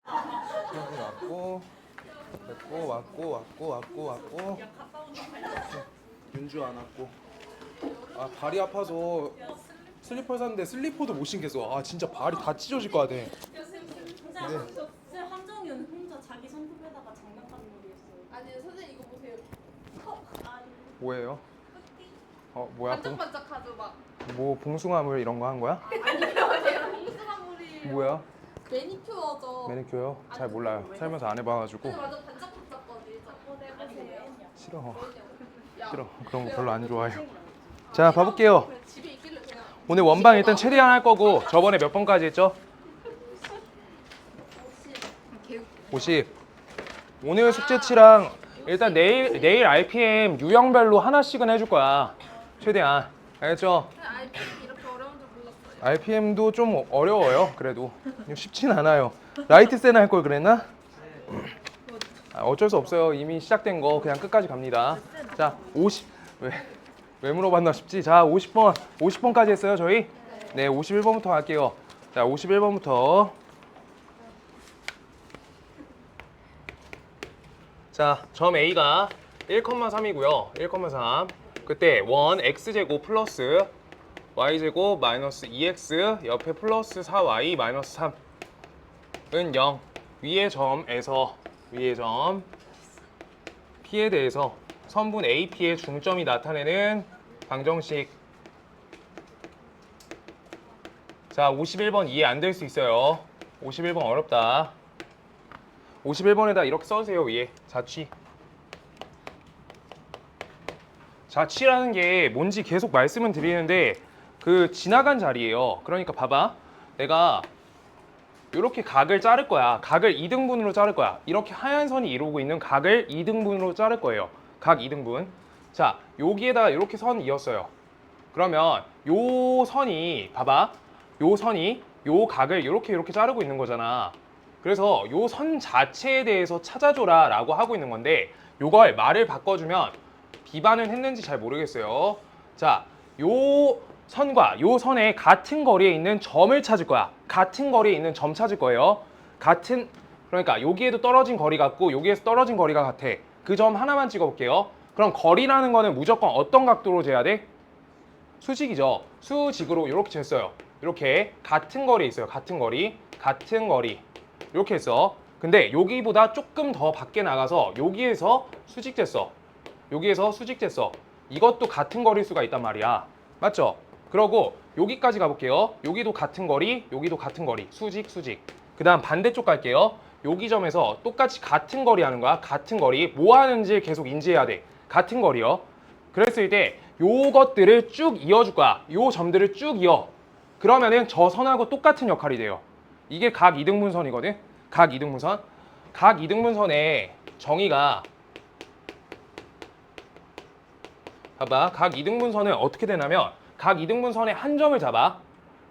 왔고 됐고 왔고 윤주 안 왔고. 아 발이 아파서 슬리퍼 샀는데 슬리퍼도 못 신겠어. 아 진짜 발이 다 찢어질 것 같아. 네. 쌤 한정윤 혼자 자기 손톱에다가 장난감 놀이했어요. 아니요 선생님 이거 보세요. 뭐예요? 뭐야? 반짝반짝하죠 막. 뭐 봉숭아물 이런 거 한 거야? 아니요 봉숭아물이. 뭐야? 매니큐어죠. 매니큐어요? 잘 몰라요. 살면서 안 해봐가지고. 근데 완전 반짝반짝거리죠. 해보세요. 싫어. 야, 싫어. 그런 거 별로 안 좋아해요. 자 봐볼게요. 그냥 집에 있길래 그냥. 오늘 원방 일단 최대한 할 거고 저번에 몇 번까지 했죠? 50. 오늘 숙제치랑 일단 내일 RPM 유형별로 하나씩은 해줄 거야. 최대한. 알겠죠? RPM 이렇게 어려운 줄 몰랐어요. RPM도 좀 어려워요. 그래도 쉽진 않아요. 라이트 세나 할 걸 그랬나? 어쩔 수 없어요. 이미 시작된 거 그냥 끝까지 갑니다. 자, 50. 왜 물어봤나 싶지? 자, 50번. 50번까지 했어요, 저희? 네, 51번부터 갈게요. 자, 51번부터. 자, 점 A가 1,3이고요. 1,3. 그때 1 x제곱 플러스 y제곱 마이너스 2x 옆에 플러스 4y 마이너스 3은 0. 위의 점에서 위의 점 P에 대해서 선분 AP의 중점이 나타내는 방정식. 자, 51번 이해 안 될 수 있어요. 51번 어렵다. 51번에다 이렇게 써주세요. 위에 자취. 자취라는 게 뭔지 계속 말씀은 드리는데 그 지나간 자리예요. 그러니까 봐봐. 내가 이렇게 각을 자를 거야. 각을 2등분으로 자를 거야. 이렇게 하얀 선이 이루고 있는 각을 2등분으로 자를 거예요. 각 2등분. 자, 여기에다가 이렇게 선 이었어요. 그러면 요 선이 봐봐. 요 선이 요 각을 이렇게 자르고 있는 거잖아. 그래서 요 선 자체에 대해서 찾아줘라 라고 하고 있는 건데 요걸 말을 바꿔주면 비반은 했는지 잘 모르겠어요. 자, 요 선과 요 선의 같은 거리에 있는 점을 찾을 거야. 같은 거리에 있는 점 찾을 거예요. 그러니까 여기에도 떨어진 거리 같고 여기에서 떨어진 거리가 같아. 그 점 하나만 찍어볼게요. 그럼 거리라는 거는 무조건 어떤 각도로 재야 돼? 수직이죠. 수직으로 이렇게 쟀어요. 이렇게 같은 거리에 있어요. 같은 거리. 이렇게 했어. 근데 여기보다 조금 더 밖에 나가서 여기에서 수직 쟀어. 이것도 같은 거리일 수가 있단 말이야. 맞죠? 그러고 여기까지 가볼게요. 여기도 같은 거리, 여기도 같은 거리. 수직. 그 다음 반대쪽 갈게요. 여기 점에서 똑같이 같은 거리 하는 거야. 같은 거리. 뭐 하는지 계속 인지해야 돼. 같은 거리요. 그랬을 때 요것들을 쭉 이어줄 거야. 요 점들을 쭉 이어. 그러면은 저 선하고 똑같은 역할이 돼요. 이게 각 2등분선이거든. 각 2등분선. 각 2등분선의 정의가 봐봐. 각 2등분선은 어떻게 되냐면 각 2등분선의 한 점을 잡아.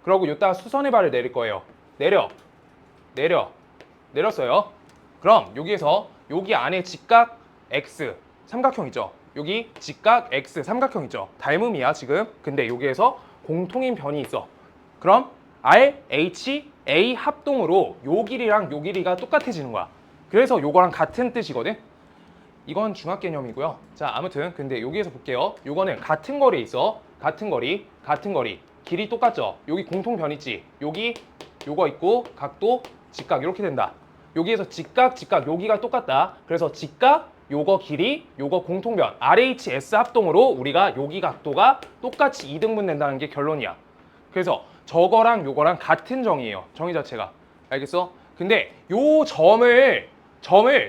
그러고 요따가 수선의 발을 내릴 거예요. 내렸어요. 그럼 여기에서 여기 안에 직각 X 삼각형 있죠. 여기 직각 X 삼각형 있죠. 닮음이야 지금. 근데 여기에서 공통인 변이 있어. 그럼 R, H, A 합동으로 요 길이랑 요 길이가 똑같아지는 거야. 그래서 요거랑 같은 뜻이거든. 이건 중학 개념이고요. 자, 아무튼 근데 여기에서 볼게요. 요거는 같은 거리에 있어. 같은 거리. 길이 똑같죠. 여기 공통변 있지. 여기 요거 있고 각도 직각 이렇게 된다. 여기에서 직각 여기가 똑같다. 그래서 직각 요거 길이 요거 공통변 RHS 합동으로 우리가 여기 각도가 똑같이 2등분 된다는 게 결론이야. 그래서 저거랑 요거랑 같은 정이에요. 정의 자체가. 알겠어? 근데 요 점을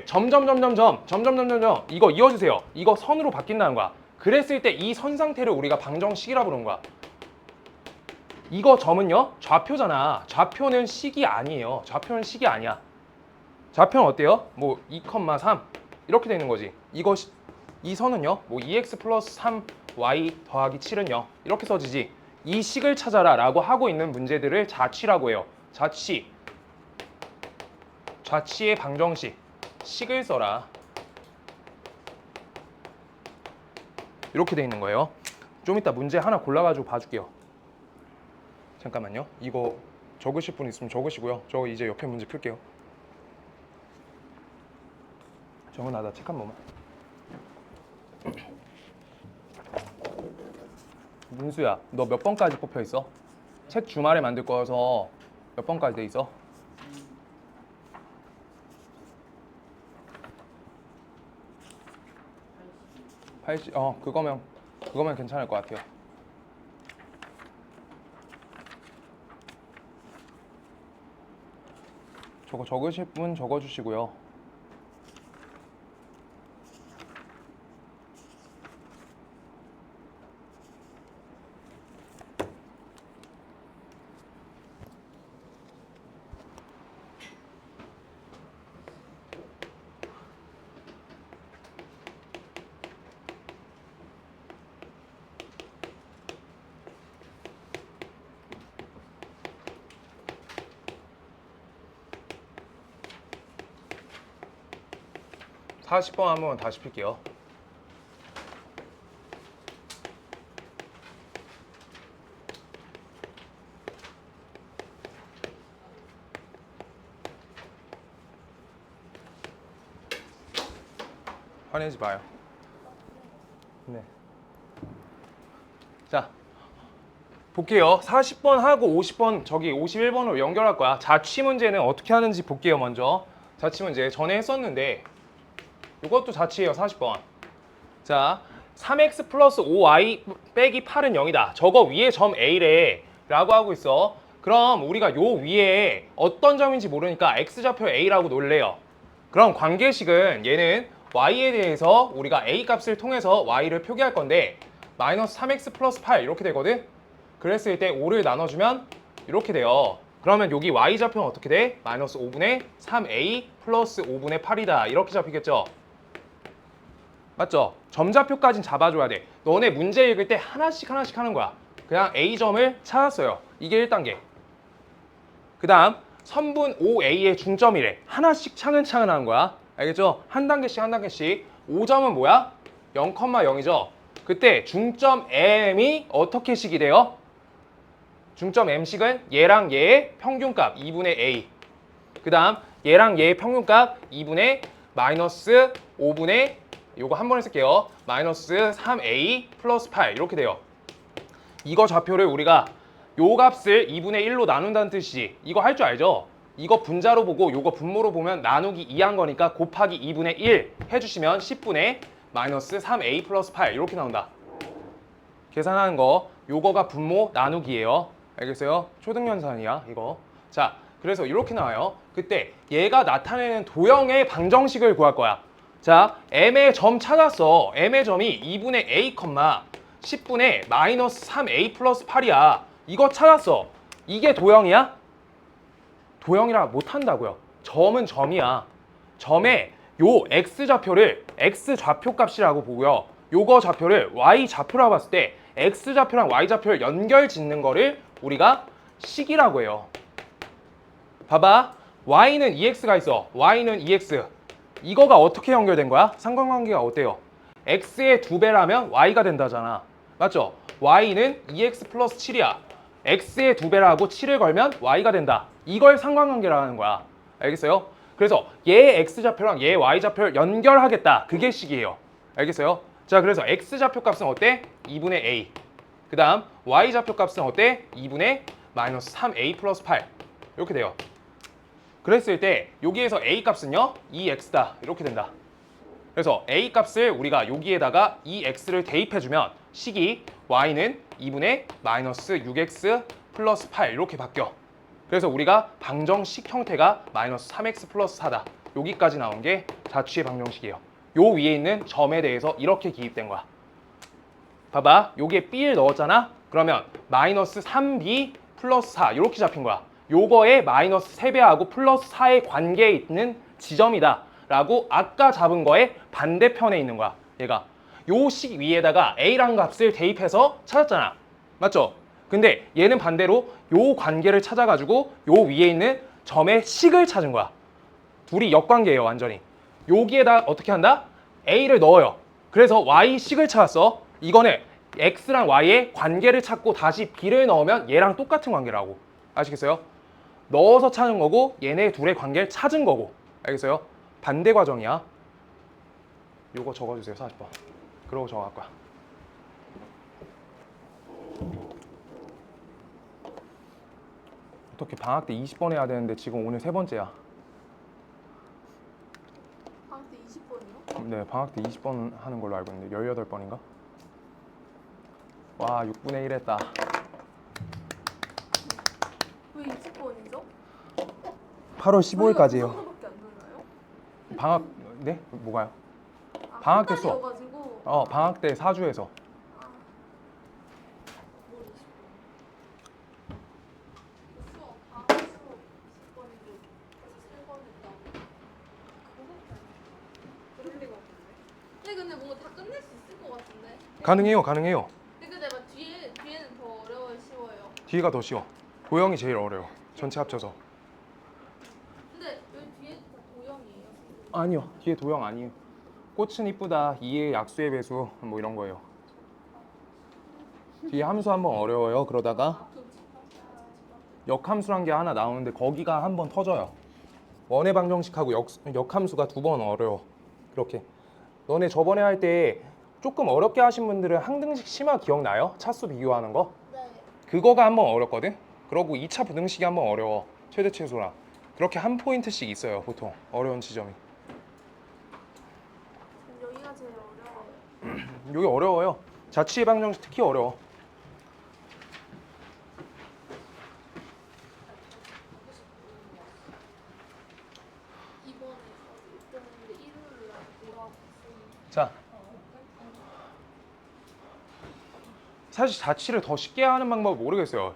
점점점점점 이거 이어주세요. 이거 선으로 바뀐다는 거야. 그랬을 때 이 선 상태를 우리가 방정식이라 부르는 거야. 이거 점은요 좌표잖아. 좌표는 식이 아니에요. 좌표는 식이 아니야. 좌표는 어때요? 뭐 2,3 이렇게 되는 거지. 이 선은요 뭐 2x 플러스 3y 더하기 7은 0 이렇게 써지지. 이 식을 찾아라 라고 하고 있는 문제들을 자취라고 해요. 자취의 방정식 식을 써라. 이렇게 돼 있는 거예요. 좀 이따 문제 하나 골라가지고 봐줄게요. 잠깐만요. 이거 적으실 분 있으면 적으시고요. 저 이제 옆에 문제 풀게요. 정은아, 나 책 한 번만. 민수야, 너 몇 번까지 뽑혀 있어? 책 주말에 만들 거여서 몇 번까지 돼 있어? 그거면 괜찮을 것 같아요. 저거 적으실 분 적어주시고요. 사 40번 한번 다시 필게요. 화내지 마요. 네. 자, 볼게요. 40번 하고 50번, 저기 51번으로 연결할 거야. 자취 문제는 어떻게 하는지 볼게요, 먼저. 자취 문제 전에 했었는데 이것도 자취예요, 40번. 자, 3x 플러스 5y 빼기 8은 0이다. 저거 위에 점 A래 라고 하고 있어. 그럼 우리가 요 위에 어떤 점인지 모르니까 x좌표 A라고 놀래요. 그럼 관계식은 얘는 y에 대해서 우리가 A 값을 통해서 y를 표기할 건데 마이너스 3x 플러스 8 이렇게 되거든. 그랬을 때 5를 나눠주면 이렇게 돼요. 그러면 여기 y좌표는 어떻게 돼? 마이너스 5분의 3a 플러스 5분의 8이다. 이렇게 잡히겠죠? 맞죠? 점좌표까진 잡아줘야 돼. 너네 문제 읽을 때 하나씩 하는 거야. 그냥 A점을 찾았어요. 이게 1단계. 그 다음 선분 OA의 중점이래. 하나씩 차근차근 하는 거야. 알겠죠? 한 단계씩. 5점은 뭐야? 0,0이죠. 그때 중점 M이 어떻게 식이 돼요? 중점 M식은 얘랑 얘의 평균값 2분의 A. 그 다음 얘랑 얘의 평균값 2분의 마이너스 5분의 요거 한 번에 쓸게요. 마이너스 3a 플러스 8 이렇게 돼요. 이거 좌표를 우리가 요 값을 2분의 1로 나눈다는 뜻이지. 이거 할 줄 알죠? 이거 분자로 보고 요거 분모로 보면 나누기 2한 거니까 곱하기 2분의 1 해주시면 10분의 마이너스 3a 플러스 8 이렇게 나온다. 계산하는 거 요거가 분모 나누기예요. 알겠어요? 초등연산이야 이거. 자, 그래서 이렇게 나와요. 그때 얘가 나타내는 도형의 방정식을 구할 거야. 자, m의 점 찾았어. m의 점이 2분의 a, 10분의 마이너스 3a 플러스 8이야. 이거 찾았어. 이게 도형이야? 도형이라 못한다고요. 점은 점이야. 점에 요 x좌표를 x좌표 값이라고 보고요. 요거 좌표를 y좌표라고 봤을 때 x좌표랑 y좌표를 연결 짓는 거를 우리가 식이라고 해요. 봐봐. y는 2x가 있어. y는 2x. 이거가 어떻게 연결된 거야? 상관관계가 어때요? x의 2배라면 y가 된다잖아. 맞죠? y는 2x 플러스 7이야. x의 2배라고 7을 걸면 y가 된다. 이걸 상관관계라는 거야. 알겠어요? 그래서 얘 x좌표랑 얘 y좌표를 연결하겠다. 그게 식이에요. 알겠어요? 자, 그래서 x좌표 값은 어때? 2분의 a. 그 다음 y좌표 값은 어때? 2분의 마이너스 3a 플러스 8. 이렇게 돼요. 그랬을 때 여기에서 a 값은요 2x다 이렇게 된다. 그래서 a 값을 우리가 여기에다가 2x를 대입해주면 식이 y는 2분의 마이너스 6x 플러스 8 이렇게 바뀌어. 그래서 우리가 방정식 형태가 마이너스 3x 플러스 4다. 여기까지 나온 게 자취의 방정식이에요. 요 위에 있는 점에 대해서 이렇게 기입된 거야. 봐봐, 여기에 b를 넣었잖아. 그러면 마이너스 3b 플러스 4 이렇게 잡힌 거야. 요거에 마이너스 3배하고 플러스 4의 관계에 있는 지점이다 라고 아까 잡은 거의 반대편에 있는 거야. 얘가 요 식 위에다가 a라는 값을 대입해서 찾았잖아. 맞죠? 근데 얘는 반대로 요 관계를 찾아가지고 요 위에 있는 점의 식을 찾은 거야. 둘이 역관계예요 완전히. 여기에다 어떻게 한다? a를 넣어요. 그래서 y 식을 찾았어. 이거는 x랑 y의 관계를 찾고 다시 b를 넣으면 얘랑 똑같은 관계라고. 아시겠어요? 넣어서 찾은 거고 얘네 둘의 관계를 찾은 거고. 알겠어요? 반대 과정이야. 요거 적어주세요. 40번. 그러고 정할 거야. 어떻게 방학 때 20번 해야 되는데 지금 오늘 3번째야. 방학 때 20번이요? 네, 방학 때 20번 하는 걸로 알고 있는데 18번인가? 와, 6분의 1 했다. 왜 20번이죠? 8월 15일까지예요. 밖에 안 되나요? 방학 네? 뭐가요? 아, 방학 때 수업. 가지고 방학 때 4주에서. 수업 방학 수업 20번인데 3번 했다고. 그럴 리가 없는데. 근데 뭔가 다 끝낼 수 있을 것 같은데. 가능해요, 가능해요. 근데 내가 뒤에는 더 어려워요, 쉬워요. 뒤가 더 쉬워. 도형이 제일 어려워. 전체 합쳐서. 근데 여기 뒤에 다 도형이에요. 아니요, 뒤에 도형 아니에요. 꽃은 이쁘다, 2의 약수의 배수 뭐 이런 거예요. 뒤에 함수 한번 어려워요. 그러다가 역함수란 게 하나 나오는데 거기가 한 번 터져요. 원의 방정식하고 역함수가 2번 어려워. 그렇게. 너네 저번에 할 때 조금 어렵게 하신 분들은 항등식 심화 기억나요? 차수 비교하는 거? 네. 그거가 한 번 어렵거든? 그러고 2차 부등식이 한 번 어려워. 최대 최소랑. 그렇게 한 포인트씩 있어요, 보통. 어려운 지점이. 여기가 제일 어려워요. 여기 어려워요. 자취의 방정식 특히 어려워. 이번에 어땠는데 일요일 날 돌아왔어요. 자, 사실 자취를 더 쉽게 하는 방법을 모르겠어요.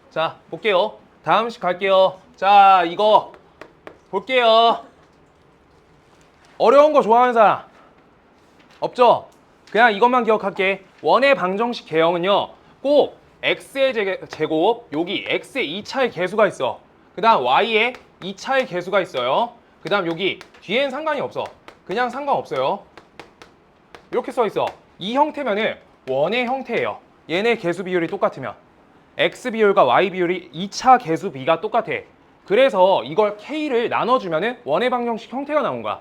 자, 볼게요. 다음 식 갈게요. 자, 이거 볼게요. 어려운 거 좋아하는 사람 없죠? 그냥 이것만 기억할게. 원의 방정식 개형은요, 꼭 x의 제곱, 여기 x의 2차의 개수가 있어. 그 다음 y의 2차의 개수가 있어요. 그 다음 여기 뒤엔 상관이 없어. 그냥 상관없어요. 이렇게 써 있어. 이 형태면은 원의 형태예요. 얘네 개수 비율이 똑같으면. x 비율과 y 비율이 2차 개수 비가 똑같아. 그래서 이걸 k를 나눠주면은 원의 방정식 형태가 나온 거야.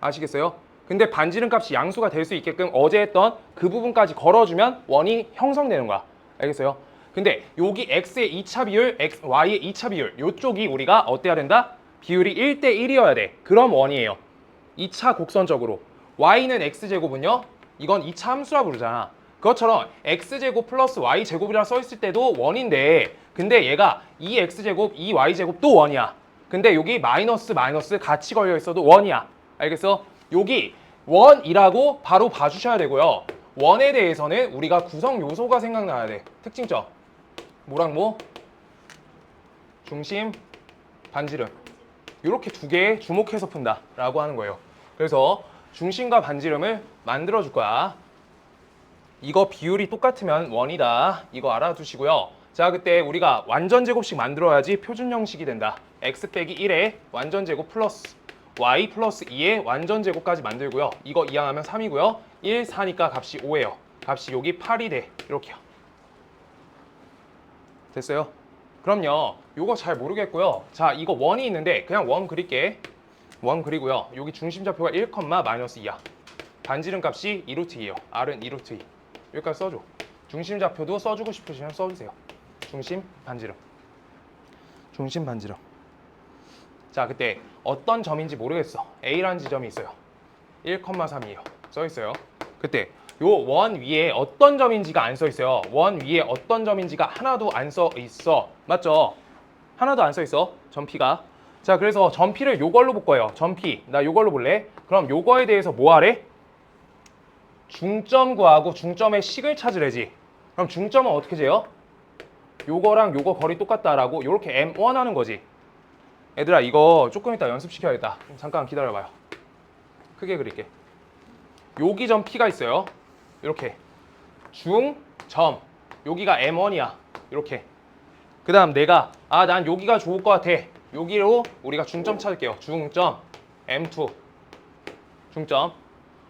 아시겠어요? 근데 반지름 값이 양수가 될 수 있게끔 어제 했던 그 부분까지 걸어주면 원이 형성되는 거야. 알겠어요? 근데 여기 x의 2차 비율, y의 2차 비율, 요쪽이 우리가 어때야 된다? 비율이 1대1이어야 돼. 그럼 원이에요. 2차 곡선적으로. y는 x제곱은요, 이건 2차 함수라 부르잖아. 그것처럼 x제곱 플러스 y제곱이라 써있을 때도 원인데, 근데 얘가 2x제곱, 2y제곱 또 원이야. 근데 여기 마이너스 같이 걸려 있어도 원이야. 알겠어? 여기 원이라고 바로 봐주셔야 되고요. 원에 대해서는 우리가 구성 요소가 생각나야 돼. 특징점. 뭐랑 뭐? 중심, 반지름. 이렇게 두 개 주목해서 푼다라고 하는 거예요. 그래서 중심과 반지름을 만들어 줄 거야. 이거 비율이 똑같으면 원이다. 이거 알아두시고요. 자, 그때 우리가 완전 제곱식 만들어야지 표준 형식이 된다. x 빼기 1의 완전 제곱 플러스 y 플러스 2의 완전 제곱까지 만들고요. 이거 이항하면 3이고요. 1, 4니까 값이 5예요. 값이 여기 8이 돼. 이렇게요. 됐어요? 그럼요. 요거 잘 모르겠고요. 자, 이거 원이 있는데 그냥 원 그릴게. 원 그리고요. 여기 중심 좌표가 1, 마이너스 2야. 반지름 값이 2루트 2예요. R은 2루트 2. 여기까지 써줘. 중심 좌표도 써주고 싶으시면 써주세요. 중심, 반지름. 중심, 반지름. 자, 그때 어떤 점인지 모르겠어. A라는 지점이 있어요. 1,3이에요. 써있어요. 그때 요 원 위에 어떤 점인지가 안 써있어요. 원 위에 어떤 점인지가 하나도 안 써있어. 맞죠? 하나도 안 써있어. 점P가. 자, 그래서 점P를 요걸로 볼 거예요. 점P. 나 요걸로 볼래? 그럼 요거에 대해서 뭐 하래? 중점 구하고 중점의 식을 찾으래지. 그럼 중점은 어떻게 재요? 요거랑 요거 거리 똑같다라고 요렇게 M1 하는 거지. 얘들아, 이거 조금 이따 연습시켜야겠다. 잠깐 기다려봐요. 크게 그릴게. 여기 점 P가 있어요. 이렇게 중점. 여기가 M1이야. 이렇게. 그 다음 내가 난 여기가 좋을 것 같아. 여기로 우리가 중점 찾을게요. 중점 M2.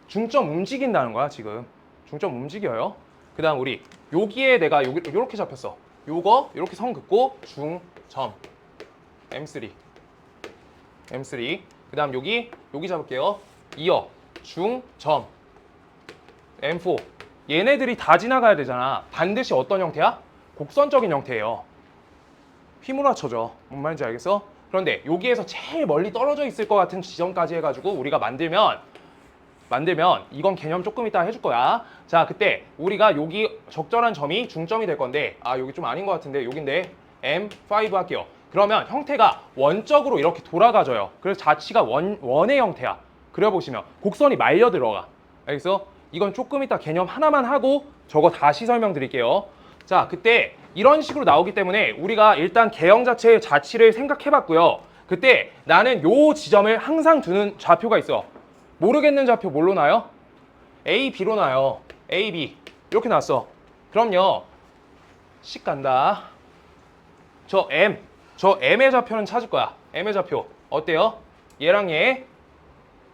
중점 움직인다는 거야 지금. 중점 움직여요. 그 다음 우리 여기에 내가 요렇게 잡혔어. 요거 이렇게 선 긋고 중점 M3. 그 다음 여기 잡을게요. 이어 중점 M4. 얘네들이 다 지나가야 되잖아. 반드시 어떤 형태야? 곡선적인 형태예요. 휘몰아쳐져. 뭔 말인지 알겠어? 그런데 여기에서 제일 멀리 떨어져 있을 것 같은 지점까지 해가지고 우리가 만들면 이건 개념 조금 이따 해줄 거야. 자, 그때 우리가 여기 적절한 점이 중점이 될 건데 여기 좀 아닌 것 같은데 여긴데 M5 할게요. 그러면 형태가 원적으로 이렇게 돌아가져요. 그래서 자치가 원의 형태야. 그려보시면 곡선이 말려 들어가. 알겠어? 이건 조금 이따 개념 하나만 하고 저거 다시 설명드릴게요. 자, 그때 이런 식으로 나오기 때문에 우리가 일단 개형 자체의 자치를 생각해봤고요. 그때 나는 요 지점을 항상 두는 좌표가 있어. 모르겠는 좌표 뭘로 나요? A, B로 나요. A, B 이렇게 났어. 그럼요. 씩 간다. 저 M의 좌표는 찾을 거야. M의 좌표 어때요? 얘랑 얘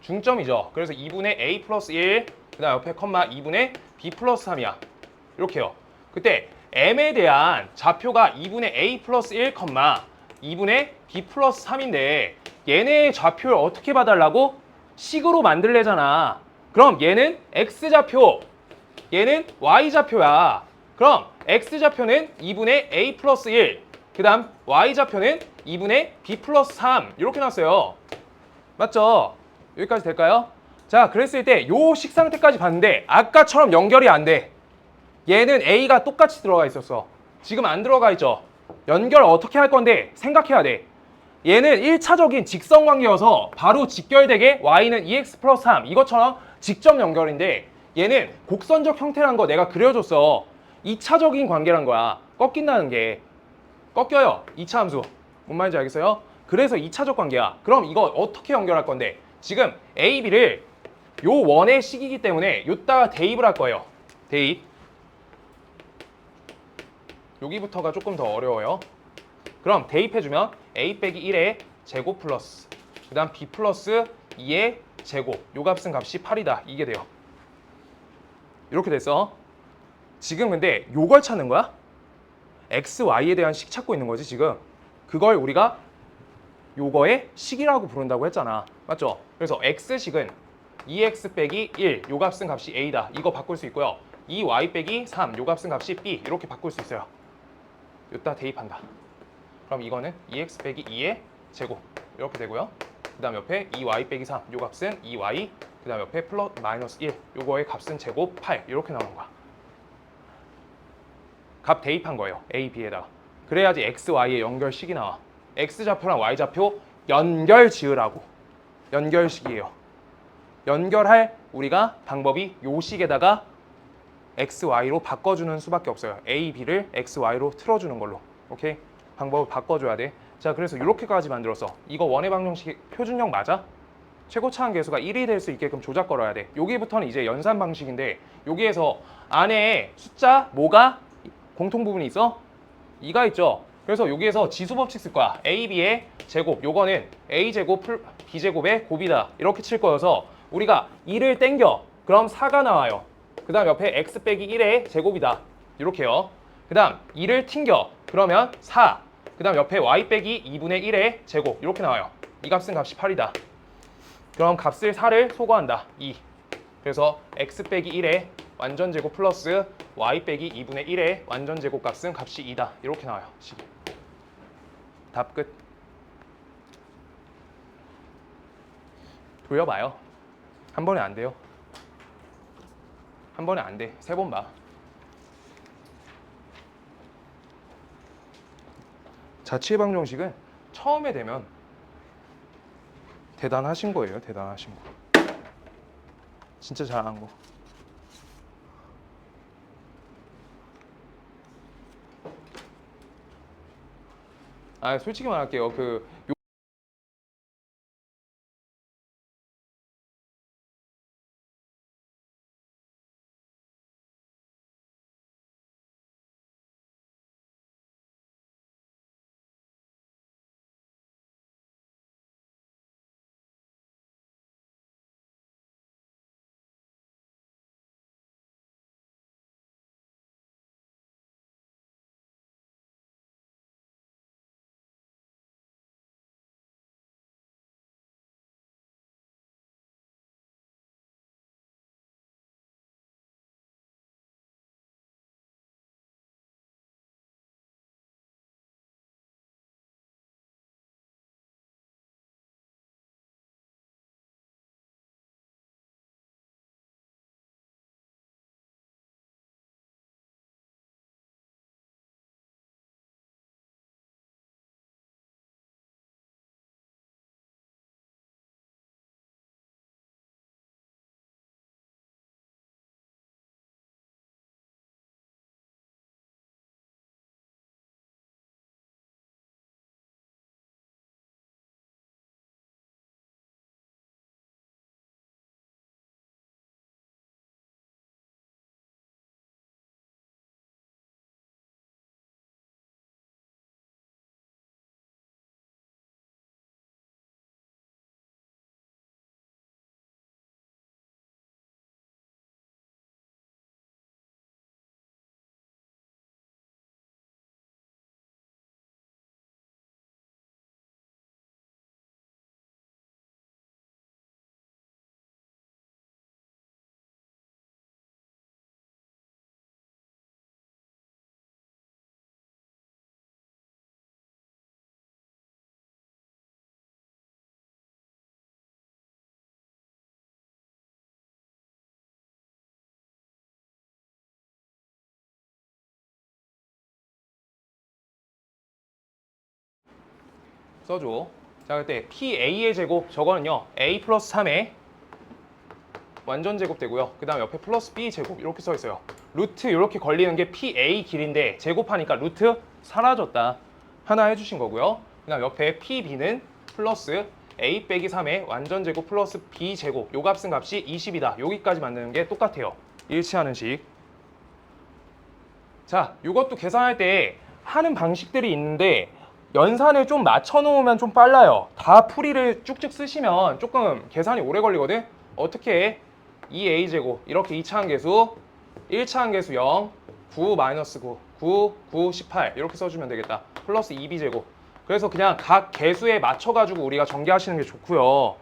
중점이죠. 그래서 2분의 A 플러스 1, 그 다음 옆에 컴마 2분의 B 플러스 3이야. 이렇게요. 그때 M에 대한 좌표가 2분의 A 플러스 1, 2분의 B 플러스 3인데 얘네의 좌표를 어떻게 봐달라고? 식으로 만들래잖아. 그럼 얘는 X좌표, 얘는 Y좌표야. 그럼 X좌표는 2분의 A 플러스 1, 그 다음 Y좌표는 2분의 B 플러스 3 이렇게 났어요. 맞죠? 여기까지 될까요? 자, 그랬을 때 요 식 상태까지 봤는데 아까처럼 연결이 안 돼. 얘는 A가 똑같이 들어가 있었어. 지금 안 들어가 있죠? 연결 어떻게 할 건데 생각해야 돼. 얘는 1차적인 직선 관계여서 바로 직결되게 Y는 2X 플러스 3 이것처럼 직접 연결인데 얘는 곡선적 형태란 거 내가 그려줬어. 2차적인 관계란 거야. 꺾인다는 게. 꺾여요. 2차 함수. 뭔 말인지 알겠어요? 그래서 2차적 관계야. 그럼 이거 어떻게 연결할 건데 지금 A, B를 요 원의 식이기 때문에 요따가 대입을 할 거예요. 대입. 여기부터가 조금 더 어려워요. 그럼 대입해주면 A 빼기 1의 제곱 플러스 그 다음 B 플러스 2의 제곱 요 값은 값이 8이다. 이게 돼요. 이렇게 됐어. 지금 근데 요걸 찾는 거야? X, Y에 대한 식 찾고 있는 거지 지금. 그걸 우리가 요거의 식이라고 부른다고 했잖아. 맞죠? 그래서 X식은 2X 빼기 1 요 값은 값이 A다. 이거 바꿀 수 있고요. 2Y 빼기 3 요 값은 값이 B 이렇게 바꿀 수 있어요. 요따 대입한다. 그럼 이거는 2x 빼기 2의 제곱 이렇게 되고요. 그 다음 옆에 2y 빼기 3 요 값은 2y 그 다음 옆에 마이너스 1 요거의 값은 제곱 8 이렇게 나오는 거야. 값 대입한 거예요. A, B에다가. 그래야지 x, y의 연결식이 나와. x좌표랑 y좌표 연결 지으라고. 연결식이에요. 연결할 우리가 방법이 요 식에다가 x, y로 바꿔주는 수밖에 없어요. a, b를 x, y로 틀어주는 걸로. 오케이? 방법을 바꿔줘야 돼. 자, 그래서 이렇게까지 만들었어. 이거 원의 방정식 표준형 맞아? 최고차항 계수가 1이 될 수 있게끔 조작 걸어야 돼. 여기부터는 이제 연산 방식인데 여기에서 안에 숫자 뭐가 공통 부분이 있어? 2가 있죠. 그래서 여기에서 지수 법칙 쓸 거야. a, b의 제곱. 요거는 a 제곱 b 제곱의 곱이다. 이렇게 칠 거여서 우리가 2를 땡겨. 그럼 4가 나와요. 그 다음 옆에 x 빼기 1의 제곱이다. 이렇게요. 그 다음 2를 튕겨. 그러면 4. 그 다음 옆에 y 빼기 2분의 1의 제곱. 이렇게 나와요. 이 값은 값이 8이다. 그럼 값을 4를 소거한다. 2. 그래서 x 빼기 1의 완전 제곱 플러스 y 빼기 2분의 1의 완전 제곱 값은 값이 2다. 이렇게 나와요. 식이. 답 끝. 돌려봐요. 한 번에 안 돼요. 한 번에 안 돼. 3번 봐. 자취의 방정식은 처음에 되면 대단하신 거예요. 대단하신 거. 진짜 잘한 거. 아, 솔직히 말할게요. 써줘. 자, 그때 PA의 제곱 저거는요. A 플러스 3의 완전 제곱 되고요. 그 다음 옆에 플러스 B 제곱 이렇게 써 있어요. 루트 이렇게 걸리는 게 PA 길인데 제곱하니까 루트 사라졌다. 하나 해주신 거고요. 그 다음 옆에 PB는 플러스 A 빼기 3의 완전 제곱 플러스 B 제곱 요 값은 값이 20이다. 여기까지 만드는 게 똑같아요. 일치하는 식. 자, 이것도 계산할 때 하는 방식들이 있는데 연산을 좀 맞춰놓으면 좀 빨라요. 다 풀이를 쭉쭉 쓰시면 조금 계산이 오래 걸리거든. 어떻게 해? 2a제곱 이렇게 2차항 계수 1차항 계수 0 9 마이너스 9 9 9 18 이렇게 써주면 되겠다. 플러스 2b제곱. 그래서 그냥 각 계수에 맞춰가지고 우리가 전개하시는 게 좋고요.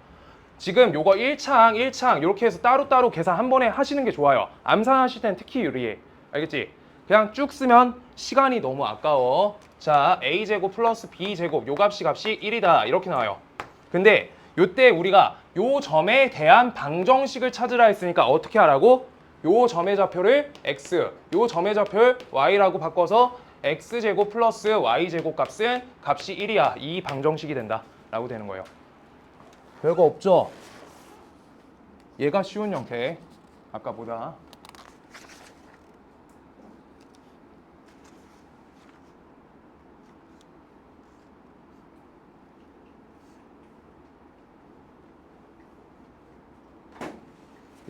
지금 요거 1차항 이렇게 해서 따로따로 계산 한 번에 하시는 게 좋아요. 암산하실 땐 특히 유리해. 알겠지? 그냥 쭉 쓰면 시간이 너무 아까워. 자, a제곱 플러스 b제곱 요 값이 1이다 이렇게 나와요. 근데 요때 우리가 요 점에 대한 방정식을 찾으라 했으니까 어떻게 하라고? 요 점의 좌표를 x, 요 점의 좌표를 y라고 바꿔서 x제곱 플러스 y제곱 값은 값이 1이야. 이 방정식이 된다 라고 되는 거예요. 별거 없죠? 얘가 쉬운 형태 아까보다.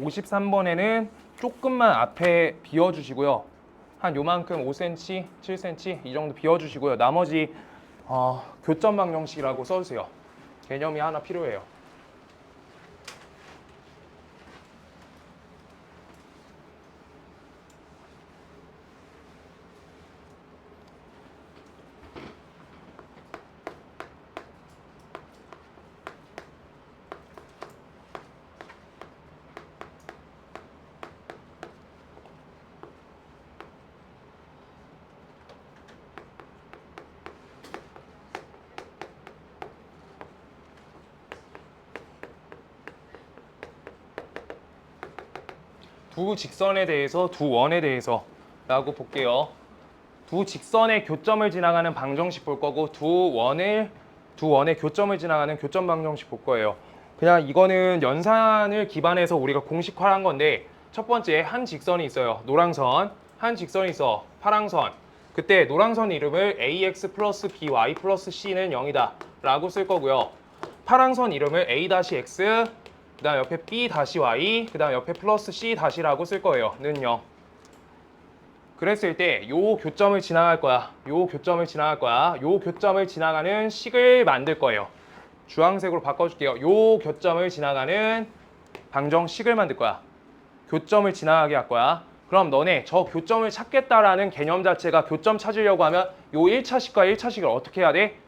53번에는 조금만 앞에 비워주시고요. 한 요만큼 5cm, 7cm 이 정도 비워주시고요. 나머지 교점 방정식이라고 써주세요. 개념이 하나 필요해요. 두 직선에 대해서, 두 원에 대해서 라고 볼게요. 두 직선의 교점을 지나가는 방정식 볼 거고 두 원의 교점을 지나가는 교점 방정식 볼 거예요. 그냥 이거는 연산을 기반해서 우리가 공식화한 건데 첫 번째 한 직선이 있어요. 노랑선, 한 직선이 있어. 파랑선. 그때 노랑선 이름을 ax 플러스 by 플러스 c는 0이다 라고 쓸 거고요. 파랑선 이름을 a-x 그 다음 옆에 b-y 그 다음 옆에 플러스 c-라고 쓸 거예요. 는 0. 그랬을 때 요 교점을 지나갈 거야. 요 교점을 지나갈 거야. 요 교점을 지나가는 식을 만들 거예요. 주황색으로 바꿔줄게요. 요 교점을 지나가는 방정식을 만들 거야. 교점을 지나가게 할 거야. 그럼 너네 저 교점을 찾겠다라는 개념 자체가 교점 찾으려고 하면 요 1차식과 1차식을 어떻게 해야 돼?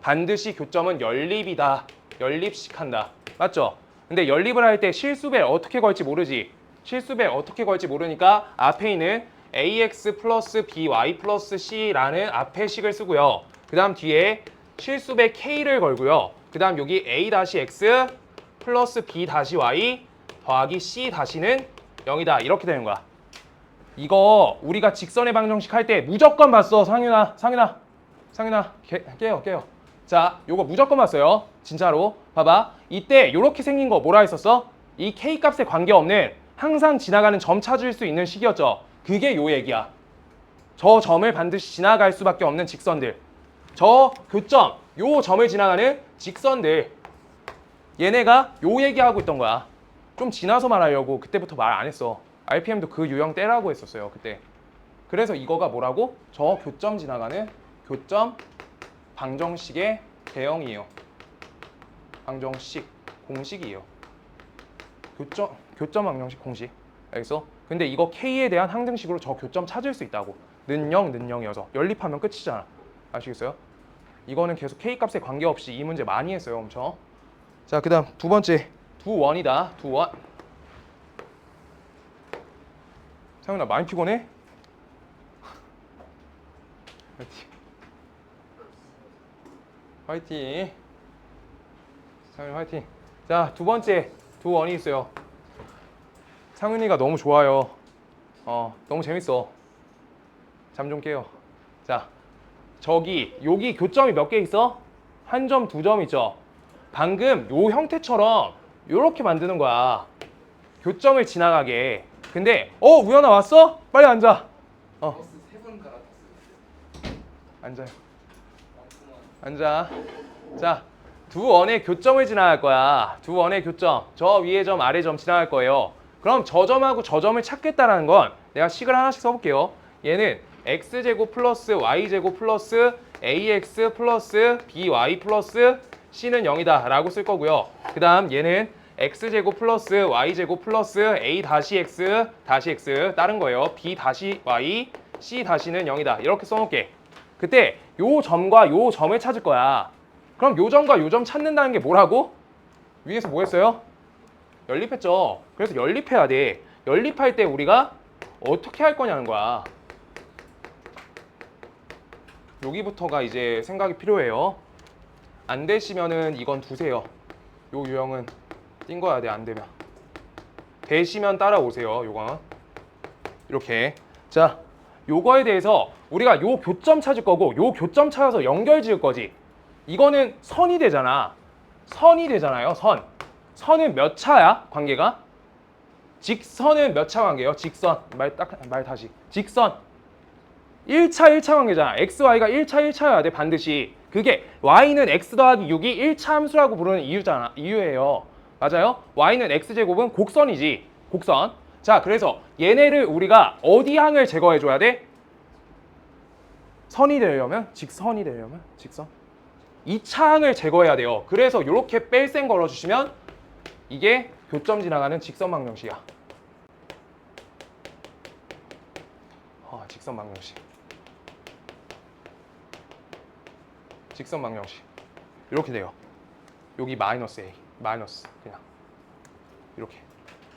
반드시 교점은 연립이다. 연립식한다. 맞죠? 근데 연립을 할 때 실수벨 어떻게 걸지 모르지. 실수벨 어떻게 걸지 모르니까 앞에 있는 ax 플러스 by 플러스 c라는 앞에 식을 쓰고요. 그 다음 뒤에 실수배 k를 걸고요. 그 다음 여기 a-x 플러스 b-y 더하기 c-는 0이다. 이렇게 되는 거야. 이거 우리가 직선의 방정식 할 때 무조건 봤어. 상윤아 깨요. 자, 요거 무조건 봤어요. 진짜로. 봐봐. 이때 요렇게 생긴 거 뭐라 했었어? 이 k 값에 관계없는 항상 지나가는 점 찾을 수 있는 식이었죠. 그게 요 얘기야. 저 점을 반드시 지나갈 수밖에 없는 직선들. 저 교점, 요 점을 지나가는 직선들. 얘네가 요 얘기하고 있던 거야. 좀 지나서 말하려고 그때부터 말 안 했어. RPM도 그 유형 떼라고 했었어요. 그때. 그래서 이거가 뭐라고? 저 교점 지나가는 교점 방정식의 대형이에요. 방정식 공식이에요. 교점 방정식 공식. 알겠어? 근데 이거 K에 대한 항등식으로 저 교점 찾을 수 있다고. 는 0이어서 연립하면 끝이잖아. 아시겠어요? 이거는 계속 K 값에 관계없이 이 문제 많이 했어요. 엄청. 자, 그 다음 두 번째. 두 원이다. 두 원. 상윤아 많이 피곤해? 화이팅. 상윤이 화이팅. 자, 두 번째 두 원이 있어요. 상윤이가 너무 좋아요. 너무 재밌어. 잠 좀 깨요. 자, 여기 교점이 몇 개 있어? 한 점, 두 점 있죠? 방금 요 형태처럼 요렇게 만드는 거야. 교점을 지나가게. 근데 우연아 왔어? 빨리 앉아. 앉아요. 앉아. 자, 두 원의 교점을 지나갈 거야. 두 원의 교점. 저 위에 점, 아래 점 지나갈 거예요. 그럼 저 점하고 저 점을 찾겠다라는 건 내가 식을 하나씩 써볼게요. 얘는 x제곱 플러스 y제곱 플러스 ax 플러스 by 플러스 c는 0이다 라고 쓸 거고요. 그 다음 얘는 x제곱 플러스 y제곱 플러스 a-x 다른 거예요. b-y c-는 0이다. 이렇게 써놓을게. 그때 요 점과 요 점을 찾을 거야. 그럼 요 점과 요 점 찾는다는 게 뭐라고? 위에서 뭐 했어요? 연립했죠. 그래서 연립해야 돼. 연립할 때 우리가 어떻게 할 거냐는 거야. 여기부터가 이제 생각이 필요해요. 안 되시면은 이건 두세요. 요 유형은 띵 거야 돼. 안 되면. 되시면 따라오세요. 요거는. 이렇게. 자, 요거에 대해서 우리가 요 교점 찾을 거고 요 교점 찾아서 연결 지을 거지. 이거는 선이 되잖아. 선이 되잖아요. 선은 몇 차야? 관계가? 직선은 몇 차 관계예요? 직선. 말 다시. 직선. 1차 관계잖아. x, y가 1차여야 돼. 반드시. 그게 y는 x 더하기 6이 1차 함수라고 부르는 이유예요. 맞아요? y는 x제곱은 곡선이지. 곡선. 자, 그래서 얘네를 우리가 어디 항을 제거해 줘야 돼? 선이 되려면, 직선이 되려면, 직선. 2차 항을 제거해야 돼요. 그래서 이렇게 뺄셈 걸어주시면 이게 교점 지나가는 직선 방정식이야. 직선 방정식. 직선 방정식. 이렇게 돼요. 여기 마이너스 A, 마이너스 그냥 이렇게.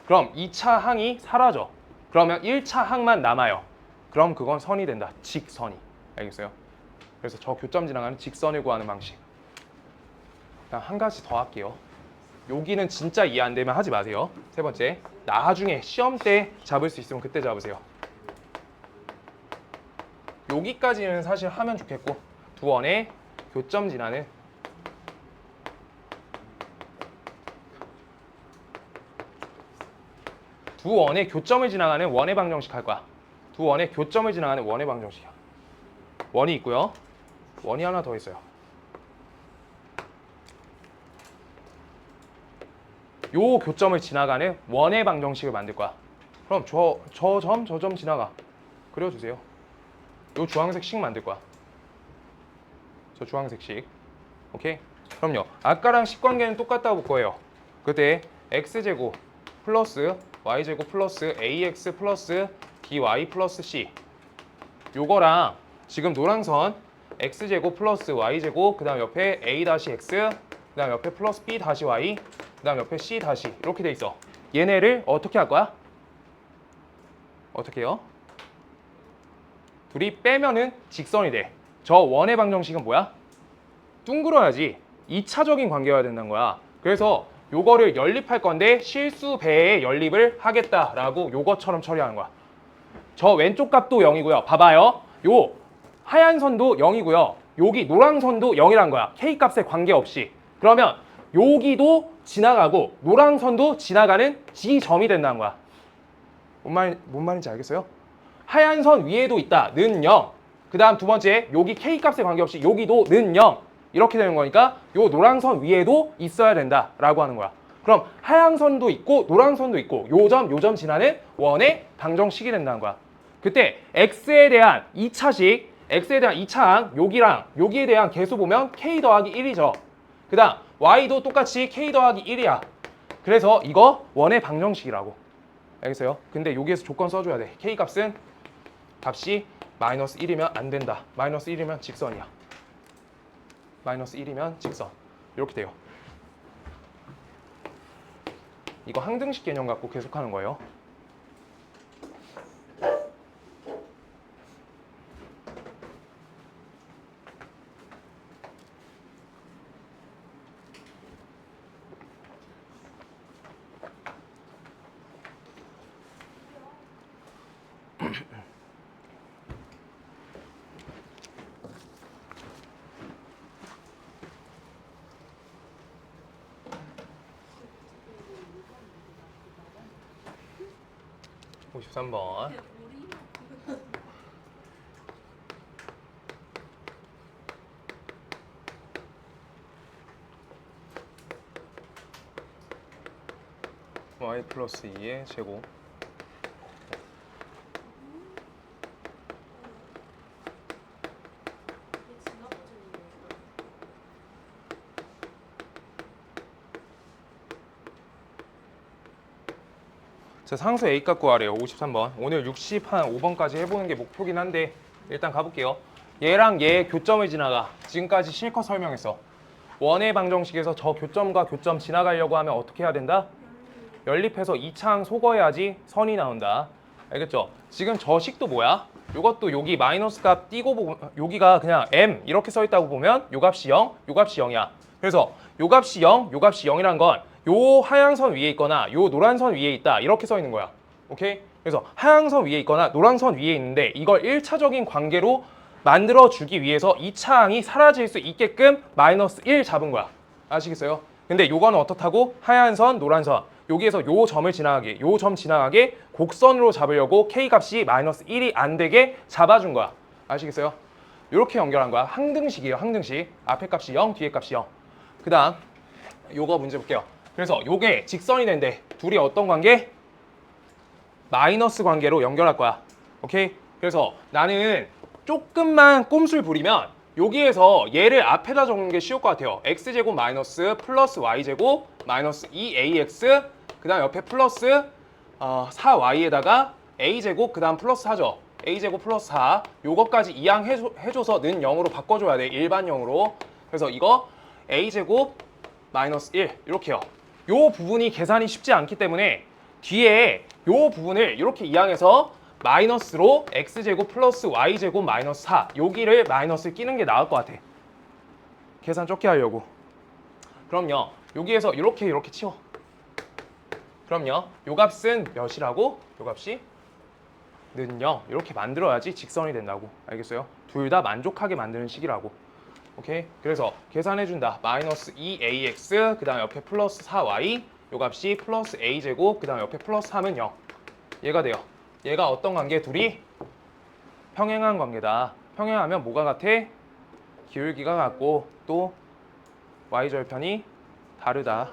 그럼 2차 항이 사라져. 그러면 1차 항만 남아요. 그럼 그건 선이 된다. 직선이. 알겠어요? 그래서 저 교점 지나가는 직선을 구하는 방식. 그냥 한 가지 더 할게요. 여기는 진짜 이해 안 되면 하지 마세요. 세 번째, 나중에 시험 때 잡을 수 있으면 그때 잡으세요. 여기까지는 사실 하면 좋겠고, 두 원의 교점 지나는 두 원의 교점을 지나가는 원의 방정식 할 거야. 두 원의 교점을 지나가는 원의 방정식이야. 원이 있고요. 원이 하나 더 있어요. 요 교점을 지나가는 원의 방정식을 만들 거야. 그럼 저 점 지나가. 그려주세요. 요 주황색 식 만들 거야. 저 주황색 식. 오케이? 그럼요. 아까랑 식 관계는 똑같다고 볼 거예요. 그때 x제곱 플러스 y제곱 플러스 ax 플러스 by 플러스 c. 요거랑 지금 노란선 x제곱 플러스 y제곱, 그 다음 옆에 a-x, 그 다음 옆에 플러스 b-y, 그 다음 옆에 c- 이렇게 돼 있어. 얘네를 어떻게 할 거야? 어떻게 해요? 둘이 빼면은 직선이 돼. 저 원의 방정식은 뭐야? 둥그러야지. 2차적인 관계여야 된다는 거야. 그래서 요거를 연립할 건데 실수 배의 연립을 하겠다라고 요것처럼 처리하는 거야. 저 왼쪽 값도 0이고요. 봐봐요. 요 하얀 선도 0이고요. 여기 노란 선도 0이란 거야. K 값에 관계없이. 그러면 여기도 지나가고 노란 선도 지나가는 지점이 된다는 거야. 뭔 말인지 알겠어요? 하얀 선 위에도 있다. 는 0. 그 다음 두 번째, 여기 K 값에 관계없이 여기도 는 0. 이렇게 되는 거니까 요 노란 선 위에도 있어야 된다라고 하는 거야. 그럼 하얀 선도 있고 노란 선도 있고 요 점 지나는 원의 방정식이 된다는 거야. 그때 x에 대한 2차식, x에 대한 2차항, 여기랑 여기에 대한 개수 보면 k 더하기 1이죠. 그 다음 y도 똑같이 k 더하기 1이야. 그래서 이거 원의 방정식이라고. 알겠어요? 근데 여기에서 조건 써줘야 돼. k 값이 마이너스 1이면 안 된다. 마이너스 1이면 직선이야. 마이너스 1이면 직선. 이렇게 돼요. 이거 항등식 개념 갖고 계속하는 거예요. 오 53번. y 플러스 2의 제곱. 자, 상수 A값 구하래요. 53번. 오늘 65번까지 해보는 게 목표긴 한데 일단 가볼게요. 얘랑 얘 교점을 지나가. 지금까지 실컷 설명했어. 원의 방정식에서 저 교점과 교점 지나가려고 하면 어떻게 해야 된다? 연립해서 2차항 소거해야지 선이 나온다. 알겠죠? 지금 저 식도 뭐야? 이것도 여기 마이너스 값 띄고 보면 여기가 그냥 m 이렇게 써 있다고 보면 요 값이 0, 요 값이 0이야. 그래서 요 값이 0, 요 값이 0이란 건 요 하얀 선 위에 있거나 요 노란 선 위에 있다. 이렇게 써 있는 거야. 오케이? 그래서 하얀 선 위에 있거나 노란 선 위에 있는데 이걸 1차적인 관계로 만들어주기 위해서 2차항이 사라질 수 있게끔 마이너스 1 잡은 거야. 아시겠어요? 근데 요거는 어떻다고? 하얀 선, 노란 선. 여기에서 요 점을 지나가게, 요 점 지나가게 곡선으로 잡으려고 K 값이 마이너스 1이 안 되게 잡아준 거야. 아시겠어요? 이렇게 연결한 거야. 항등식이에요. 항등식. 앞에 값이 0, 뒤에 값이 0. 그 다음 요거 문제 볼게요. 그래서 요게 직선이 된대. 둘이 어떤 관계? 마이너스 관계로 연결할 거야. 오케이? 그래서 나는 조금만 꼼수를 부리면 여기에서 얘를 앞에다 적는 게 쉬울 것 같아요. x제곱 마이너스 플러스 y제곱 마이너스 2ax 그 다음 옆에 플러스 4y에다가 a제곱 그 다음 플러스 하죠. a제곱 플러스 4 요거까지 이항해줘서 는 0으로 바꿔줘야 돼. 일반형으로. 그래서 이거 a제곱 마이너스 1 이렇게요. 요 부분이 계산이 쉽지 않기 때문에 뒤에 요 부분을 이렇게 이항해서 마이너스로 x제곱 플러스 y제곱 마이너스 4 여기를 마이너스 끼는 게 나을 것 같아. 계산 적게 하려고. 그럼요. 여기에서 이렇게 치워. 그럼요. 요 값은 몇이라고? 요 값이 는 0 이렇게 만들어야지 직선이 된다고. 알겠어요? 둘 다 만족하게 만드는 식이라고. 오케이? 그래서 계산해준다. 마이너스 2ax 그 다음 옆에 플러스 4y 요 값이 플러스 a제곱 그 다음 옆에 플러스 3은 0 얘가 돼요. 얘가 어떤 관계? 둘이 평행한 관계다. 평행하면 뭐가 같아? 기울기가 같고 또 y절편이 다르다.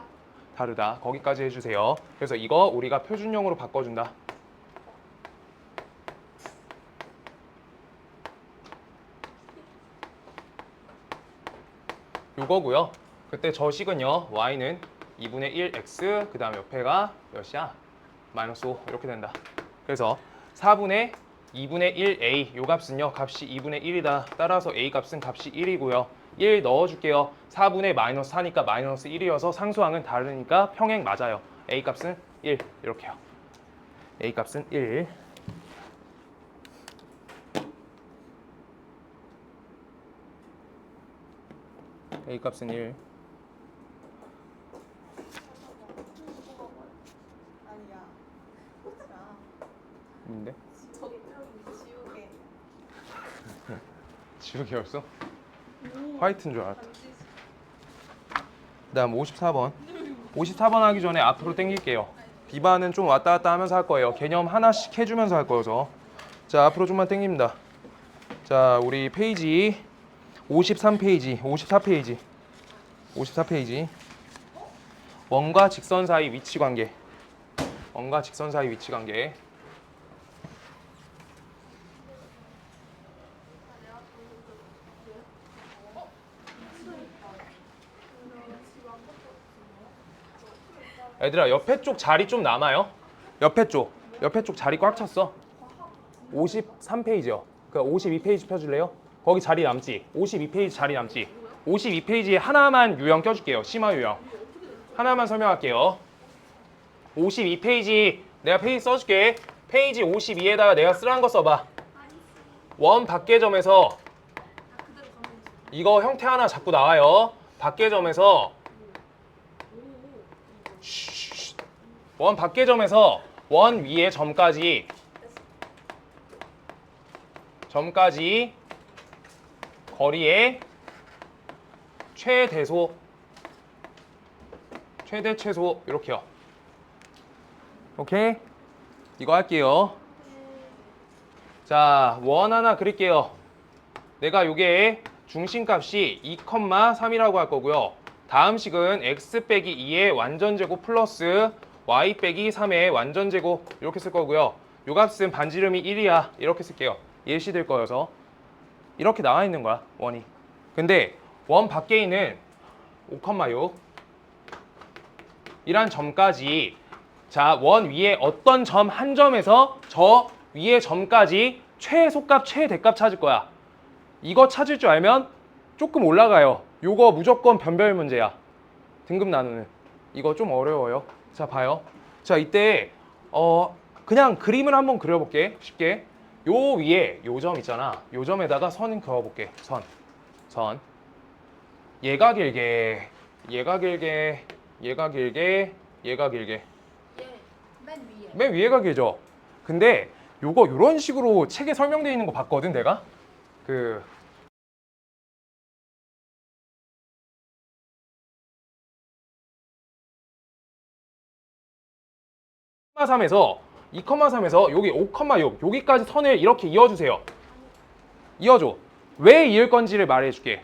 거기까지 해주세요. 그래서 이거 우리가 표준형으로 바꿔준다. 요거고요. 그때 저 식은요. y는 2분의 1x 그 다음 옆에가 몇이야? 마이너스 5 이렇게 된다. 그래서 4분의 2분의 1a 요 값은요. 값이 2분의 1이다. 따라서 a 값은 값이 1이고요. 1 넣어줄게요. 4분의 마이너스 4니까 마이너스 1이어서 상수항은 다르니까 평행 맞아요. a 값은 1 이렇게요. a 값은 1. a 값은 1. 아니야. 뭔데? 저기 지우개. 지우개였어? 화이트인 줄 알았다. 그 다음 54번. 54번 하기 전에 앞으로 당길게요. 비반은 좀 왔다 갔다 하면서 할 거예요. 개념 하나씩 해주면서 할 거여서. 자, 앞으로 좀만 당깁니다. 자, 우리 페이지 53페이지, 54페이지. 54페이지. 원과 직선 사이 위치 관계. 원과 직선 사이 위치 관계. 얘들아, 옆에 쪽 자리 좀 남아요. 옆에 쪽 자리 꽉 찼어. 53페이지요. 그 52페이지 펴줄래요? 거기 자리 남지. 52페이지 자리 남지. 52페이지에 하나만 유형 껴줄게요. 심화 유형. 하나만 설명할게요. 52페이지 내가 페이지 써줄게. 페이지 52에다가 내가 쓰라는 거 써봐. 원 밖의점에서 이거 형태 하나 자꾸 나와요. 밖의점에서 원 밖의점에서 원 위의 점까지 거리의 최대 최소 이렇게요. 오케이? 이거 할게요. 자, 원 하나 그릴게요. 내가 요게 중심값이 2,3이라고 할 거고요. 다음 식은 x 빼기 2의 완전제곱 플러스 y 빼기 3의 완전제곱 이렇게 쓸 거고요. 요 값은 반지름이 1이야. 이렇게 쓸게요. 예시될 거여서. 이렇게 나와 있는 거야, 원이. 근데 원 밖에 있는 5,6 이란 점까지 자, 원 위에 어떤 점 한 점에서 저 위의 점까지 최소값, 최대값 찾을 거야. 이거 찾을 줄 알면 조금 올라가요. 요거 무조건 변별 문제야. 등급 나누는. 이거 좀 어려워요. 자, 봐요. 자, 이때 그냥 그림을 한번 그려볼게. 쉽게. 요 위에 요 점 있잖아. 요 점에다가 선을 그어볼게. 선. 얘가 길게, 얘가 길게, 얘가 길게, 얘가 길게. 맨 위에. 맨 위에가 길죠. 근데 요거 요런 식으로 책에 설명되어 있는 거 봤거든, 내가. 그 2,3에서 여기 5,6 여기까지 선을 이렇게 이어주세요. 이어줘. 왜 이을 건지를 말해줄게.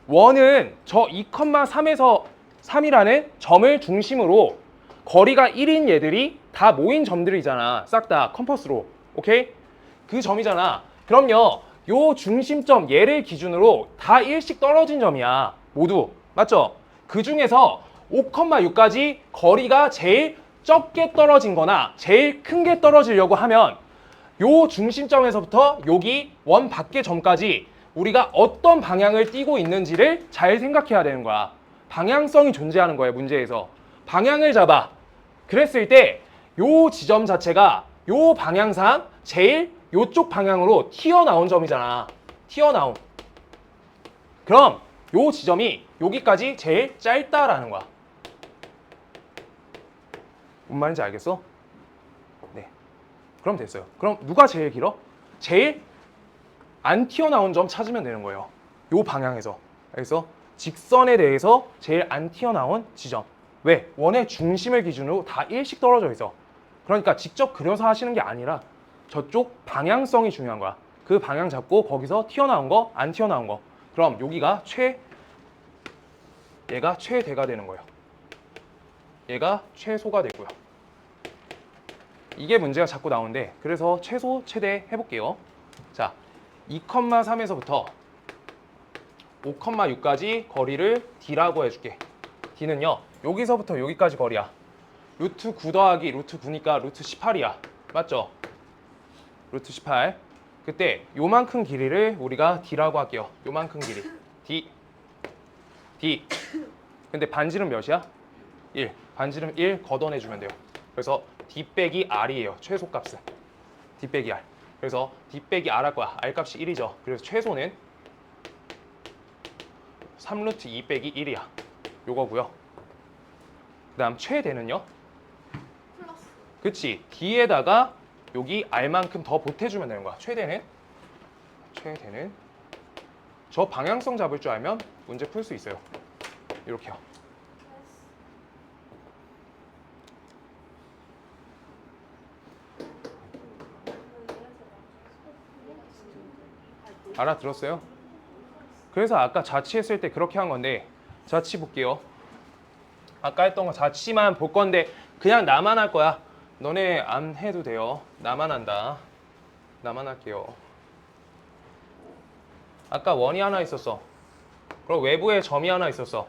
원은 저 2,3에서 3이라는 점을 중심으로 거리가 1인 얘들이 다 모인 점들이잖아. 싹 다 컴퍼스로. 오케이? 그 점이잖아. 그럼요. 요 중심점 얘를 기준으로 다 1씩 떨어진 점이야. 모두. 맞죠? 그 중에서 5,6까지 거리가 제일 적게 떨어진 거나 제일 큰 게 떨어지려고 하면 요 중심점에서부터 여기 원 밖의 점까지 우리가 어떤 방향을 띠고 있는지를 잘 생각해야 되는 거야. 방향성이 존재하는 거예요, 문제에서. 방향을 잡아. 그랬을 때 요 지점 자체가 요 방향상 제일 요쪽 방향으로 튀어나온 점이잖아. 튀어나옴. 그럼 요 지점이 여기까지 제일 짧다라는 거야. 뭔 말인지 알겠어? 네. 그럼 됐어요. 그럼 누가 제일 길어? 제일 안 튀어나온 점 찾으면 되는 거예요. 요 방향에서. 그래서 직선에 대해서 제일 안 튀어나온 지점. 왜? 원의 중심을 기준으로 다 1씩 떨어져 있어. 그러니까 직접 그려서 하시는 게 아니라 저쪽 방향성이 중요한 거야. 그 방향 잡고 거기서 튀어나온 거, 안 튀어나온 거. 그럼 여기가 얘가 최대가 되는 거예요. 얘가 최소가 되고요. 이게 문제가 자꾸 나오는데 그래서 최소, 최대 해볼게요. 자, 2,3에서부터 5,6까지 거리를 D라고 해줄게. D는요, 여기서부터 여기까지 거리야. 루트 9 더하기 루트 9니까 루트 18이야. 맞죠? 루트 18. 그때 요만큼 길이를 우리가 D라고 할게요. 요만큼 길이. D. 근데 반지름 몇이야? 1. 반지름 1 걷어내주면 돼요. 그래서 D 빼기 R이에요. 최소값은. D 빼기 R. 그래서 D 빼기 R 할 거야. R 값이 1이죠. 그래서 최소는 3루트 2 빼기 1이야. 요거고요. 그 다음 최대는요? 플러스. 그치. D에다가 여기 R만큼 더 보태주면 되는 거야. 최대는 저 방향성 잡을 줄 알면 문제 풀 수 있어요. 이렇게요. 알아들었어요? 그래서 아까 자취했을 때 그렇게 한 건데 자취 볼게요. 아까 했던 거 자취만 볼 건데 그냥 나만 할 거야. 너네 안 해도 돼요. 나만 한다. 나만 할게요. 아까 원이 하나 있었어. 그리고 외부에 점이 하나 있었어.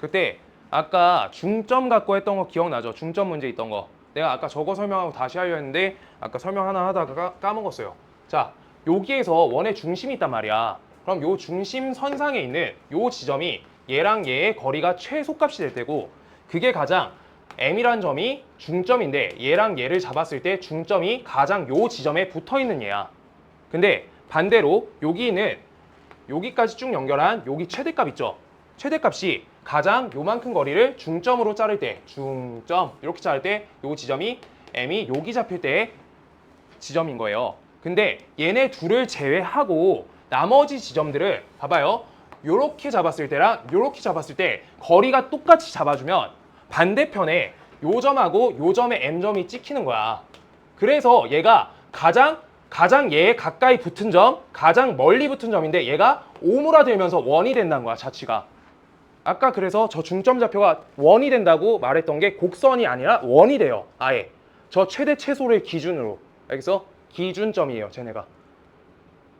그때 아까 중점 갖고 했던 거 기억나죠? 중점 문제 있던 거. 내가 아까 저거 설명하고 다시 하려 했는데 아까 설명 하나 하다가 까먹었어요. 자, 여기에서 원의 중심이 있단 말이야. 그럼 요 중심 선상에 있는 요 지점이 얘랑 얘의 거리가 최소값이 될 때고 그게 가장 M이란 점이 중점인데 얘랑 얘를 잡았을 때 중점이 가장 요 지점에 붙어 있는 얘야. 근데 반대로 여기는 여기까지 쭉 연결한 여기 최대값 있죠? 최대값이 가장 요만큼 거리를 중점으로 자를 때 중점 이렇게 자를 때 요 지점이 M이 여기 잡힐 때 지점인 거예요. 근데 얘네 둘을 제외하고 나머지 지점들을 봐봐요. 요렇게 잡았을 때랑 요렇게 잡았을 때 거리가 똑같이 잡아주면 반대편에 요 점하고 요 점에 M점이 찍히는 거야. 그래서 얘가 가장 얘에 가까이 붙은 점, 가장 멀리 붙은 점인데 얘가 오므라들면서 원이 된다는 거야, 자취가. 아까 그래서 저 중점 좌표가 원이 된다고 말했던 게 곡선이 아니라 원이 돼요. 아예. 저 최대 최소를 기준으로. 알겠어? 기준점이에요, 쟤네가.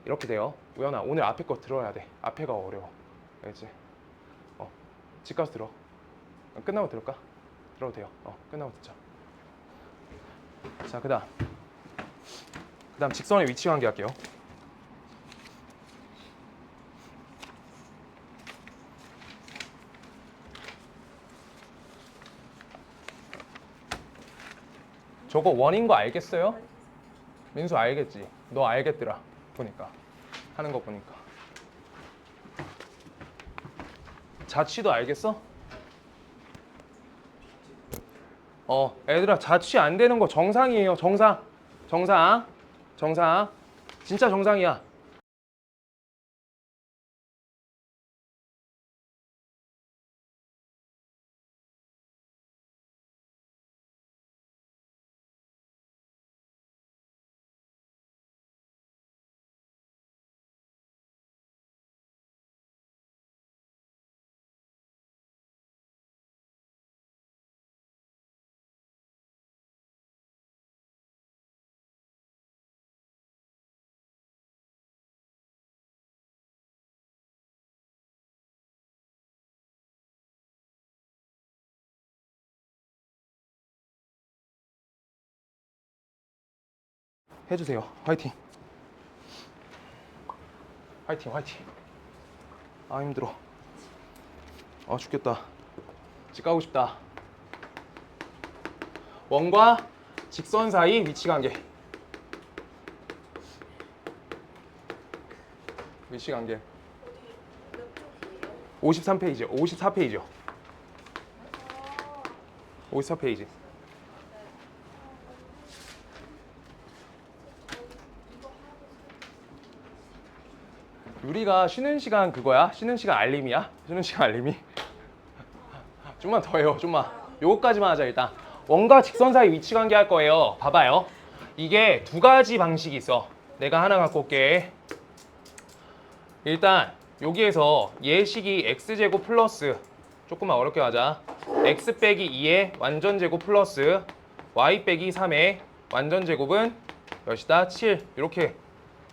이렇게 돼요. 우연아, 오늘 앞에 거 들어야 돼. 앞에가 어려워. 알겠지? 집 가서 들어. 끝나고 들을까? 들어도 돼요. 끝나고 듣자. 자, 그 다음 직선의 위치 관계 할게요. 저거 원인 거 알겠어요? 민수 알겠지? 너 알겠더라. 보니까. 하는 거 보니까. 자취도 알겠어? 애들아, 자취 안 되는 거 정상이에요. 정상. 진짜 정상이야. 해주세요. 화이팅. 화이팅 화이팅. 아 힘들어. 아 죽겠다. 집 가고 싶다. 원과 직선 사이 위치 관계. 위치 관계. 53페이지요. 54페이지요. 54페이지. 우리가 쉬는 시간 그거야? 쉬는 시간 알림이야? 쉬는 시간 알림이? 좀만 더 해요. 좀만. 요거까지만 하자 일단. 원과 직선 사이 위치 관계 할 거예요. 봐봐요. 이게 두 가지 방식이 있어. 내가 하나 갖고 올게. 일단 여기에서 예식이 x제곱 플러스 조금만 어렵게 하자. x 빼기 2의 완전제곱 플러스 y 빼기 3의 완전제곱은 몇이다? 7. 이렇게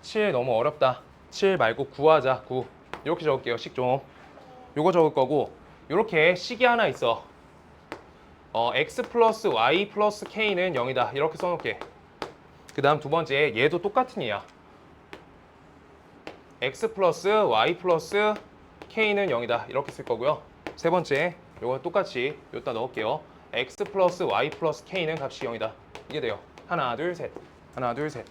7 너무 어렵다. 7 말고 9 하자. 9. 이렇게 적을게요. 식 좀. 요거 적을 거고 이렇게 식이 하나 있어. x 플러스 y 플러스 k는 0이다. 이렇게 써놓을게. 그 다음 두 번째 얘도 똑같은 얘야. x 플러스 y 플러스 k는 0이다. 이렇게 쓸 거고요. 세 번째 요거 똑같이 여기다 넣을게요. x 플러스 y 플러스 k는 값이 0이다. 이게 돼요. 하나 둘 셋. 하나 둘 셋.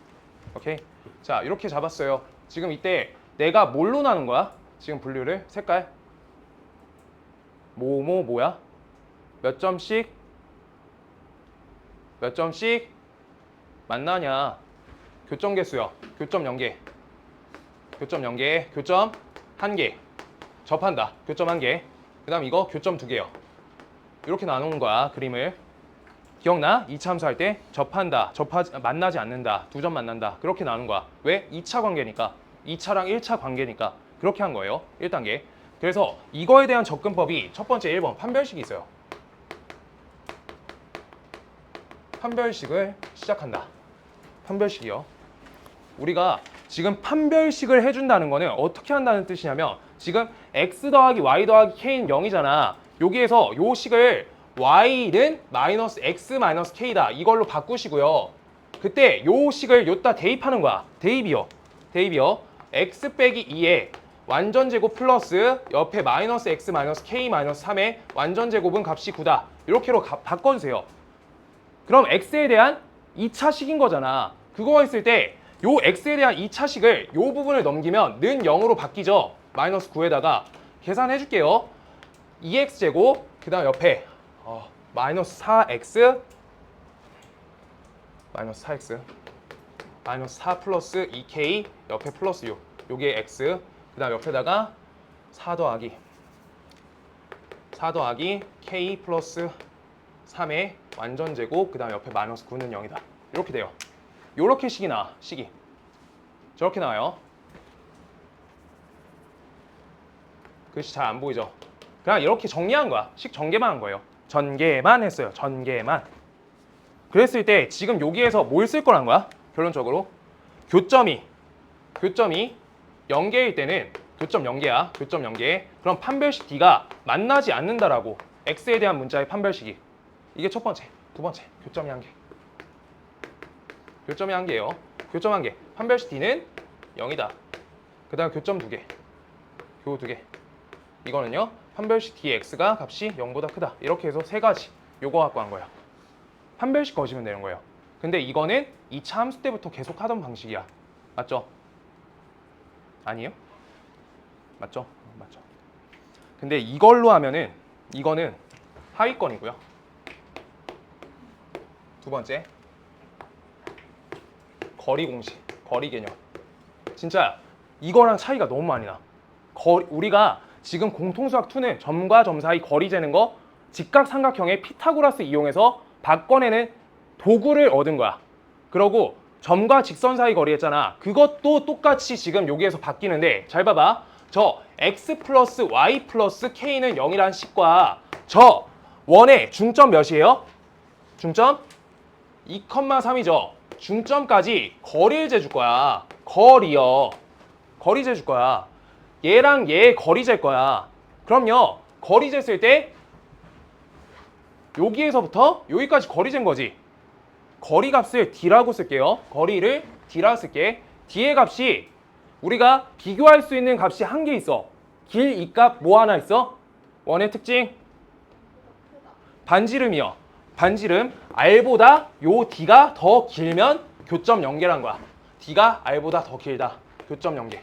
오케이. 자 이렇게 잡았어요. 지금 이때 내가 뭘로 나눈 거야? 지금 분류를 색깔 뭐야? 몇 점씩 만나냐? 교점 개수요. 교점 0개. 교점 0개. 교점 1개. 접한다. 교점 1개. 그 다음 이거 교점 2개요. 이렇게 나누는 거야. 그림을. 기억나? 2차 함수 할 때 접한다. 만나지 않는다. 두 점 만난다. 그렇게 나눈 거야. 왜? 2차 관계니까. 2차랑 1차 관계니까. 그렇게 한 거예요. 1단계. 그래서 이거에 대한 접근법이 첫 번째 1번 판별식이 있어요. 판별식을 시작한다. 판별식이요. 우리가 지금 판별식을 해준다는 거는 어떻게 한다는 뜻이냐면 지금 x 더하기 y 더하기 k는 0이잖아. 여기에서 요 식을 y는 마이너스 x 마이너스 k다. 이걸로 바꾸시고요. 그때 요 식을 요따 대입하는 거야. 대입이요. x 빼기 2에 완전제곱 플러스 옆에 마이너스 x 마이너스 k 마이너스 3의 완전제곱은 값이 9다. 이렇게로 바꿔주세요. 그럼 x에 대한 2차식인 거잖아. 그거 했을 때 요 x에 대한 2차식을 요 부분을 넘기면 는 0으로 바뀌죠. 마이너스 9에다가 계산해 줄게요. 2x제곱 그 다음 옆에 마이너스 4x 마이너스 4 플러스 2k 옆에 플러스 6 요게 x 그 다음 옆에다가 4 더하기 k 플러스 3의 완전제곱 그 다음 옆에 마이너스 9는 0이다. 이렇게 돼요. 요렇게 식이 나와. 식이 저렇게 나와요. 글씨 잘 안 보이죠? 그냥 이렇게 정리한 거야. 식 전개만 한 거예요. 전개만 했어요. 전개만. 그랬을 때 지금 여기에서 뭘 쓸 거란 거야? 결론적으로 교점이 0개일 때는 교점 0개야. 교점 0개. 그럼 판별식 D가 만나지 않는다라고. X에 대한 문자의 판별식이. 이게 첫 번째. 두 번째. 교점이 1개. 교점이 1개예요. 교점 1개. 판별식 D는 0이다. 그 다음 교점 2개. 교 2개. 이거는요. 판별식 dx가 값이 0보다 크다. 이렇게 해서 세 가지. 요거 갖고 한 거야. 판별식 거시면 되는 거예요. 근데 이거는 2차 함수 때부터 계속 하던 방식이야. 맞죠? 아니에요? 맞죠? 맞죠. 근데 이걸로 하면은 이거는 하위권이고요. 두 번째. 거리 공식, 거리 개념. 진짜 이거랑 차이가 너무 많이 나. 우리가 지금 공통수학 2는 점과 점 사이 거리 재는 거 직각삼각형의 피타고라스 이용해서 바꿔내는 도구를 얻은 거야. 그러고 점과 직선 사이 거리 했잖아. 그것도 똑같이 지금 여기에서 바뀌는데 잘 봐봐. 저 x 플러스 y 플러스 k는 0이라는 식과 저 원의 중점 몇이에요? 중점 2,3이죠. 중점까지 거리를 재줄 거야. 거리요. 거리 재줄 거야. 얘랑 얘 거리 잴 거야. 그럼요. 거리 쟀을 때 여기에서부터 여기까지 거리 잰 거지. 거리 값을 D라고 쓸게요. 거리를 D라고 쓸게. D의 값이 우리가 비교할 수 있는 값이 한 개 있어. 길 이 값 뭐 하나 있어? 원의 특징 반지름이요. 반지름 R보다 요 D가 더 길면 교점 연계란 거야. D가 R보다 더 길다. 교점 연계.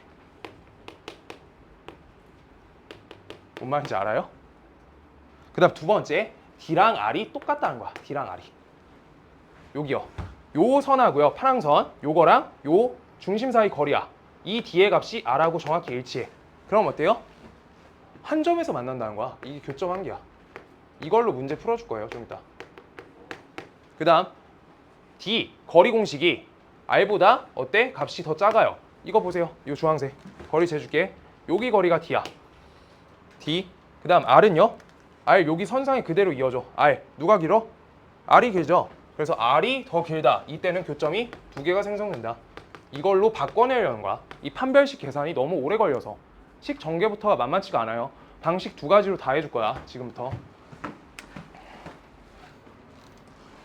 뭔 말인지 알아요? 그 다음 두 번째 D랑 R이 똑같다는 거야. D랑 R이. 여기요. 요 선하고요. 파랑선 요거랑 요 중심 사이 거리야. 이 D의 값이 R하고 정확히 일치해. 그럼 어때요? 한 점에서 만난다는 거야. 이게 교점 한 개야. 이걸로 문제 풀어줄 거예요. 좀 이따. 그 다음 D 거리 공식이 R보다 어때? 값이 더 작아요. 이거 보세요. 요 주황색 거리 재줄게. 여기 거리가 D야. D. 그 다음 R은요? R 여기 선상에 그대로 이어져. R 누가 길어? R이 길죠. 그래서 R이 더 길다. 이때는 교점이 두 개가 생성된다. 이걸로 바꿔내려는 거야. 이 판별식 계산이 너무 오래 걸려서 식 전개부터가 만만치가 않아요. 방식 두 가지로 다 해줄 거야. 지금부터.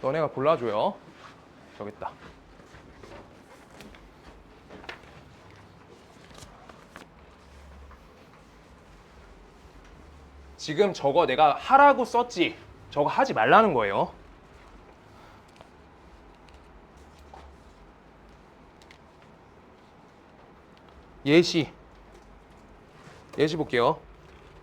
너네가 골라줘요. 저기 있다. 지금 저거 내가 하라고 썼지. 저거 하지 말라는 거예요. 예시 볼게요.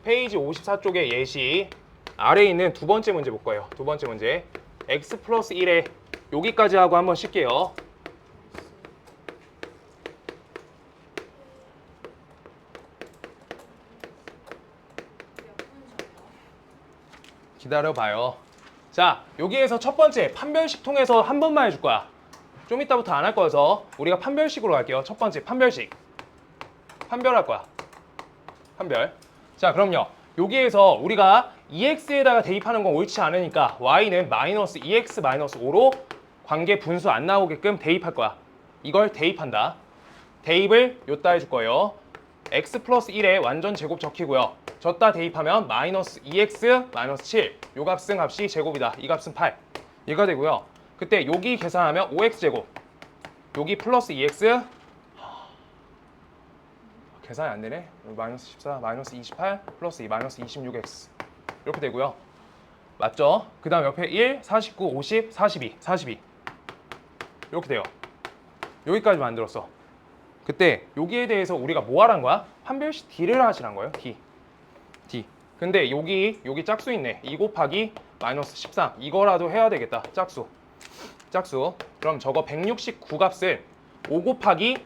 페이지 54쪽에 예시 아래에 있는 두 번째 문제 볼 거예요. 두 번째 문제 x 플러스 1에 여기까지 하고 한번 쉴게요. 기다려봐요. 자, 여기에서 첫 번째 판별식 통해서 한 번만 해줄 거야. 좀 이따부터 안 할 거여서 우리가 판별식으로 갈게요. 첫 번째 판별식. 판별할 거야. 판별. 자, 그럼요. 여기에서 우리가 EX에다가 대입하는 건 옳지 않으니까 Y는 마이너스 EX 마이너스 5로 관계 분수 안 나오게끔 대입할 거야. 이걸 대입한다. 대입을 요따 해줄 거예요. X 플러스 1에 완전 제곱 적히고요. 졌다 대입하면 마이너스 2X 마이너스 7. 요 값은 값이 제곱이다. 이 값은 8. 얘가 되고요. 그때 여기 계산하면 5X 제곱. 여기 플러스 2X 계산이 안 되네. 마이너스 14, 마이너스 28, 플러스 2, 마이너스 26x 이렇게 되고요. 맞죠? 그 다음 옆에 1, 49, 50, 42 이렇게 돼요. 여기까지 만들었어. 그때 여기에 대해서 우리가 뭐 하란 거야? 판별식 D를 하시란 거예요. D. 근데 여기 짝수 있네. 2 곱하기 마이너스 13 이거라도 해야 되겠다. 짝수. 그럼 저거 169 값을 5 곱하기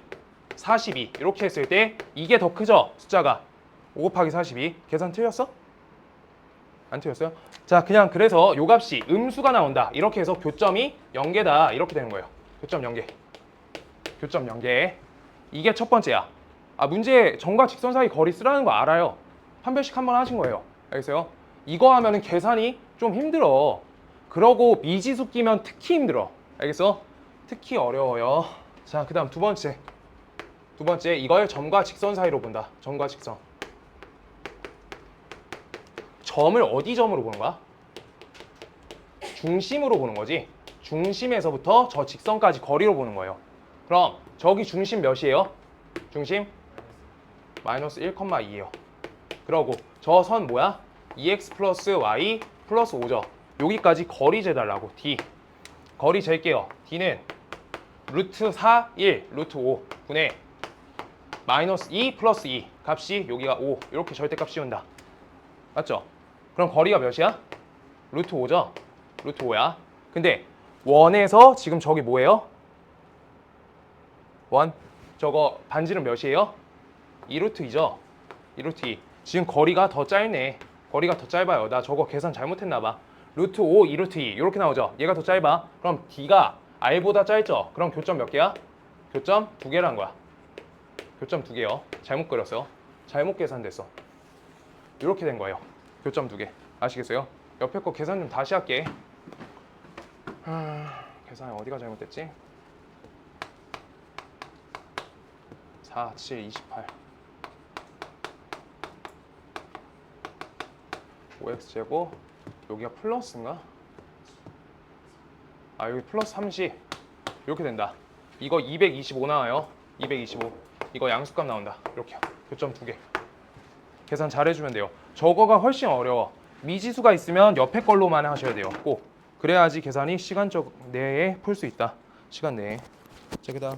42 이렇게 했을 때 이게 더 크죠? 숫자가 5 곱하기 42 계산 틀렸어? 안 틀렸어요? 자, 그냥 그래서 요 값이 음수가 나온다. 이렇게 해서 교점이 연계다. 이렇게 되는 거예요. 교점 연계. 이게 첫 번째야. 아, 문제 점과 직선 사이 거리 쓰라는 거 알아요. 판별식 한번 하신 거예요. 알겠어요? 이거 하면은 계산이 좀 힘들어. 그러고 미지수 끼면 특히 힘들어. 알겠어? 특히 어려워요. 자, 그 다음 두 번째 이걸 점과 직선 사이로 본다. 점과 직선. 점을 어디 점으로 보는 거야? 중심으로 보는 거지. 중심에서부터 저 직선까지 거리로 보는 거예요. 그럼 저기 중심 몇이에요? 중심? 마이너스 1,2예요. 그러고 저 선 뭐야? 2x 플러스 y 플러스 5죠. 여기까지 거리 재달라고. D. 거리 잴게요. D는 루트 4, 1, 루트 5 분의 마이너스 2 플러스 2 값이 여기가 5 이렇게 절대값 씌운다. 맞죠? 그럼 거리가 몇이야? 루트 5죠? 루트 5야. 근데 원에서 지금 저기 뭐예요? 원 저거 반지름 몇이에요? 2루트 2죠? 2루트 2 지금 거리가 더 짧네. 거리가 더 짧아요. 나 저거 계산 잘못했나 봐. 루트 5, 2루트 2 이렇게 나오죠? 얘가 더 짧아. 그럼 D가 R보다 짧죠? 그럼 교점 몇 개야? 교점 2개란 거야. 교점 2개요. 잘못 그렸어. 잘못 계산됐어. 이렇게 된 거예요. 교점 2개. 아시겠어요? 옆에 거 계산 좀 다시 할게. 계산이 어디가 잘못됐지? 4, 7, 28 5x제곱 여기가 플러스인가? 아 여기 플러스 30 이렇게 된다. 이거 225 나와요. 225 이거 양수값 나온다. 이렇게요. 교점 2개. 계산 잘 해주면 돼요. 저거가 훨씬 어려워. 미지수가 있으면 옆에 걸로만 하셔야 돼요. 꼭. 그래야지 계산이 시간적 내에 풀 수 있다. 시간 내에. 자, 그다음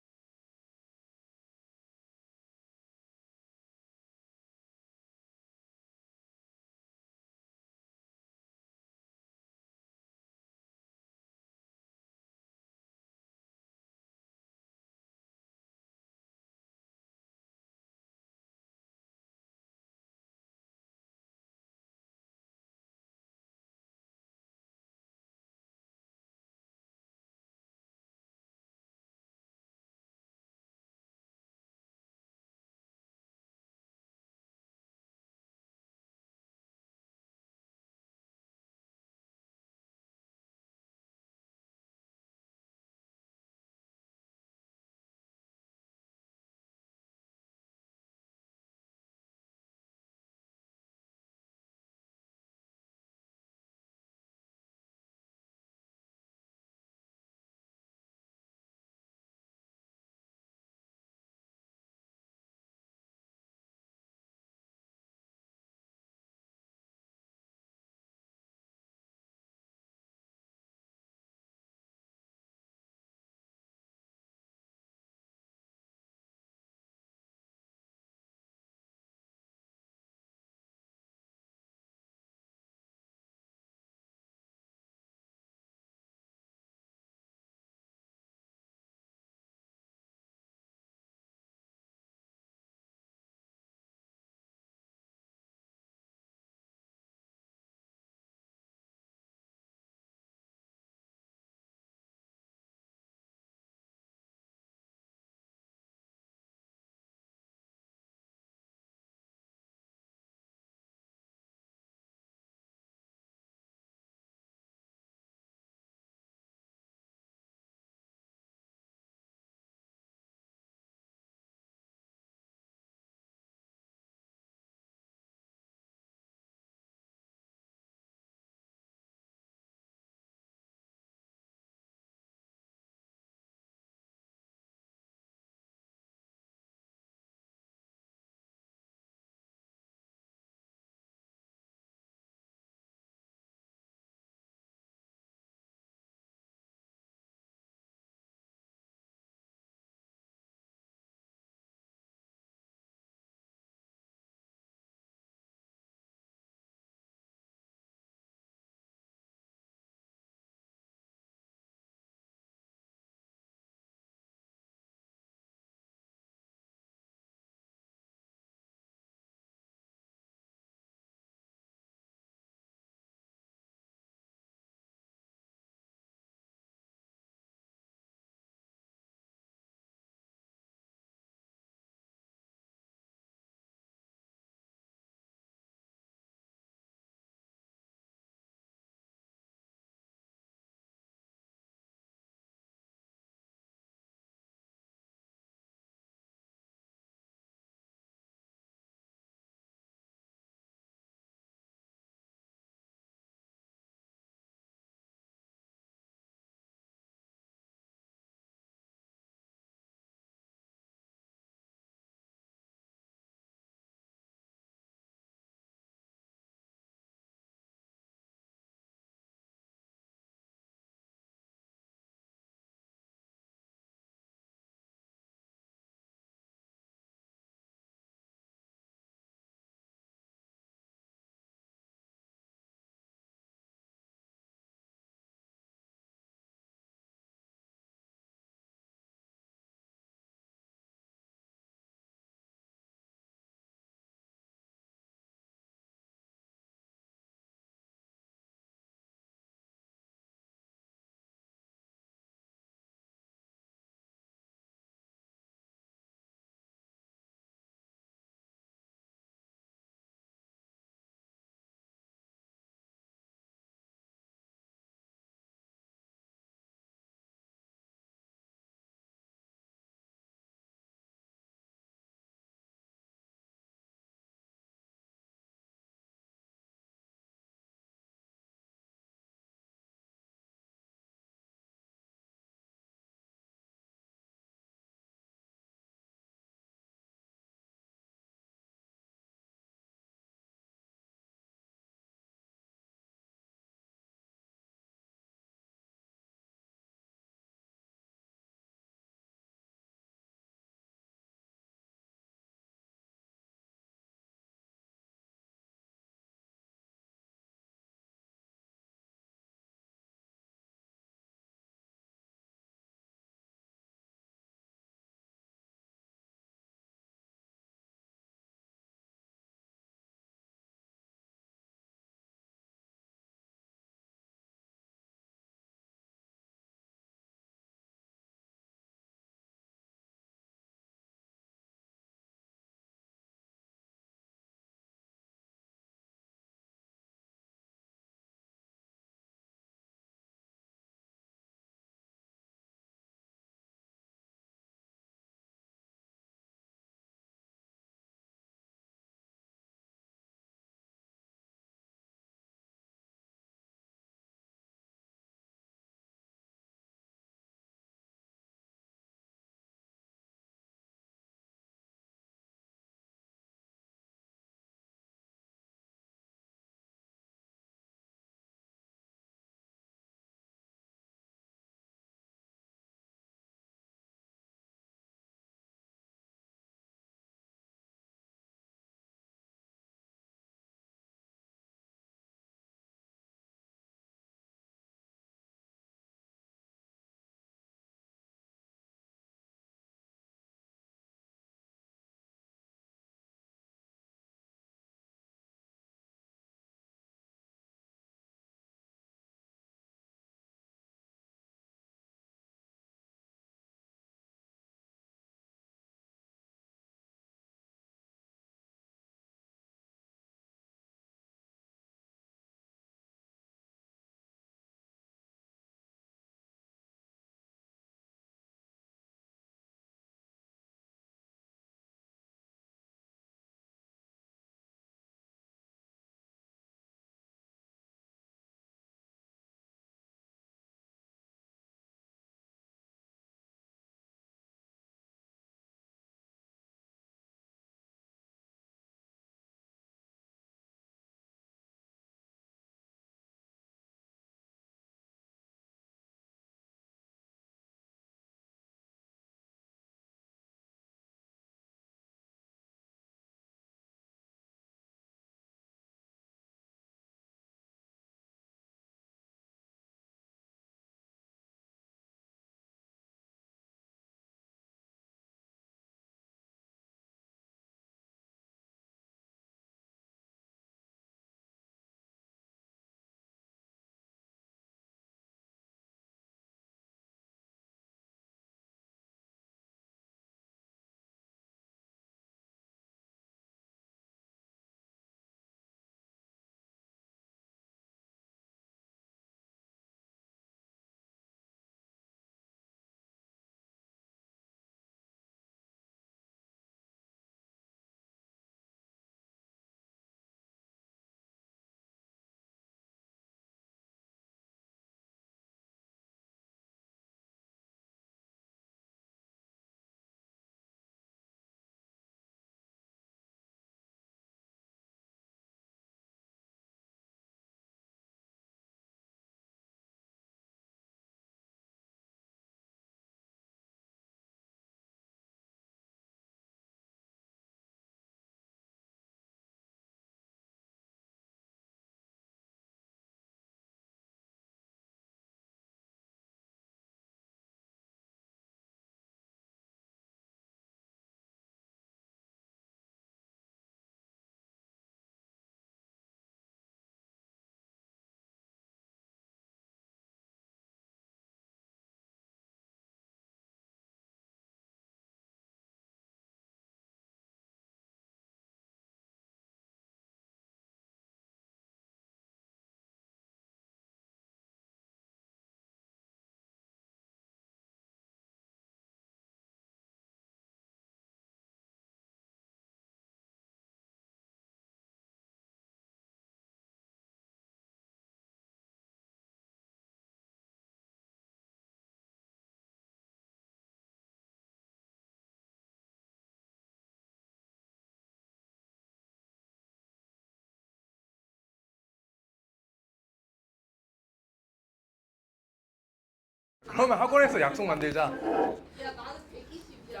그러면 학원에서 약속 만들자. 야 나는 120이야.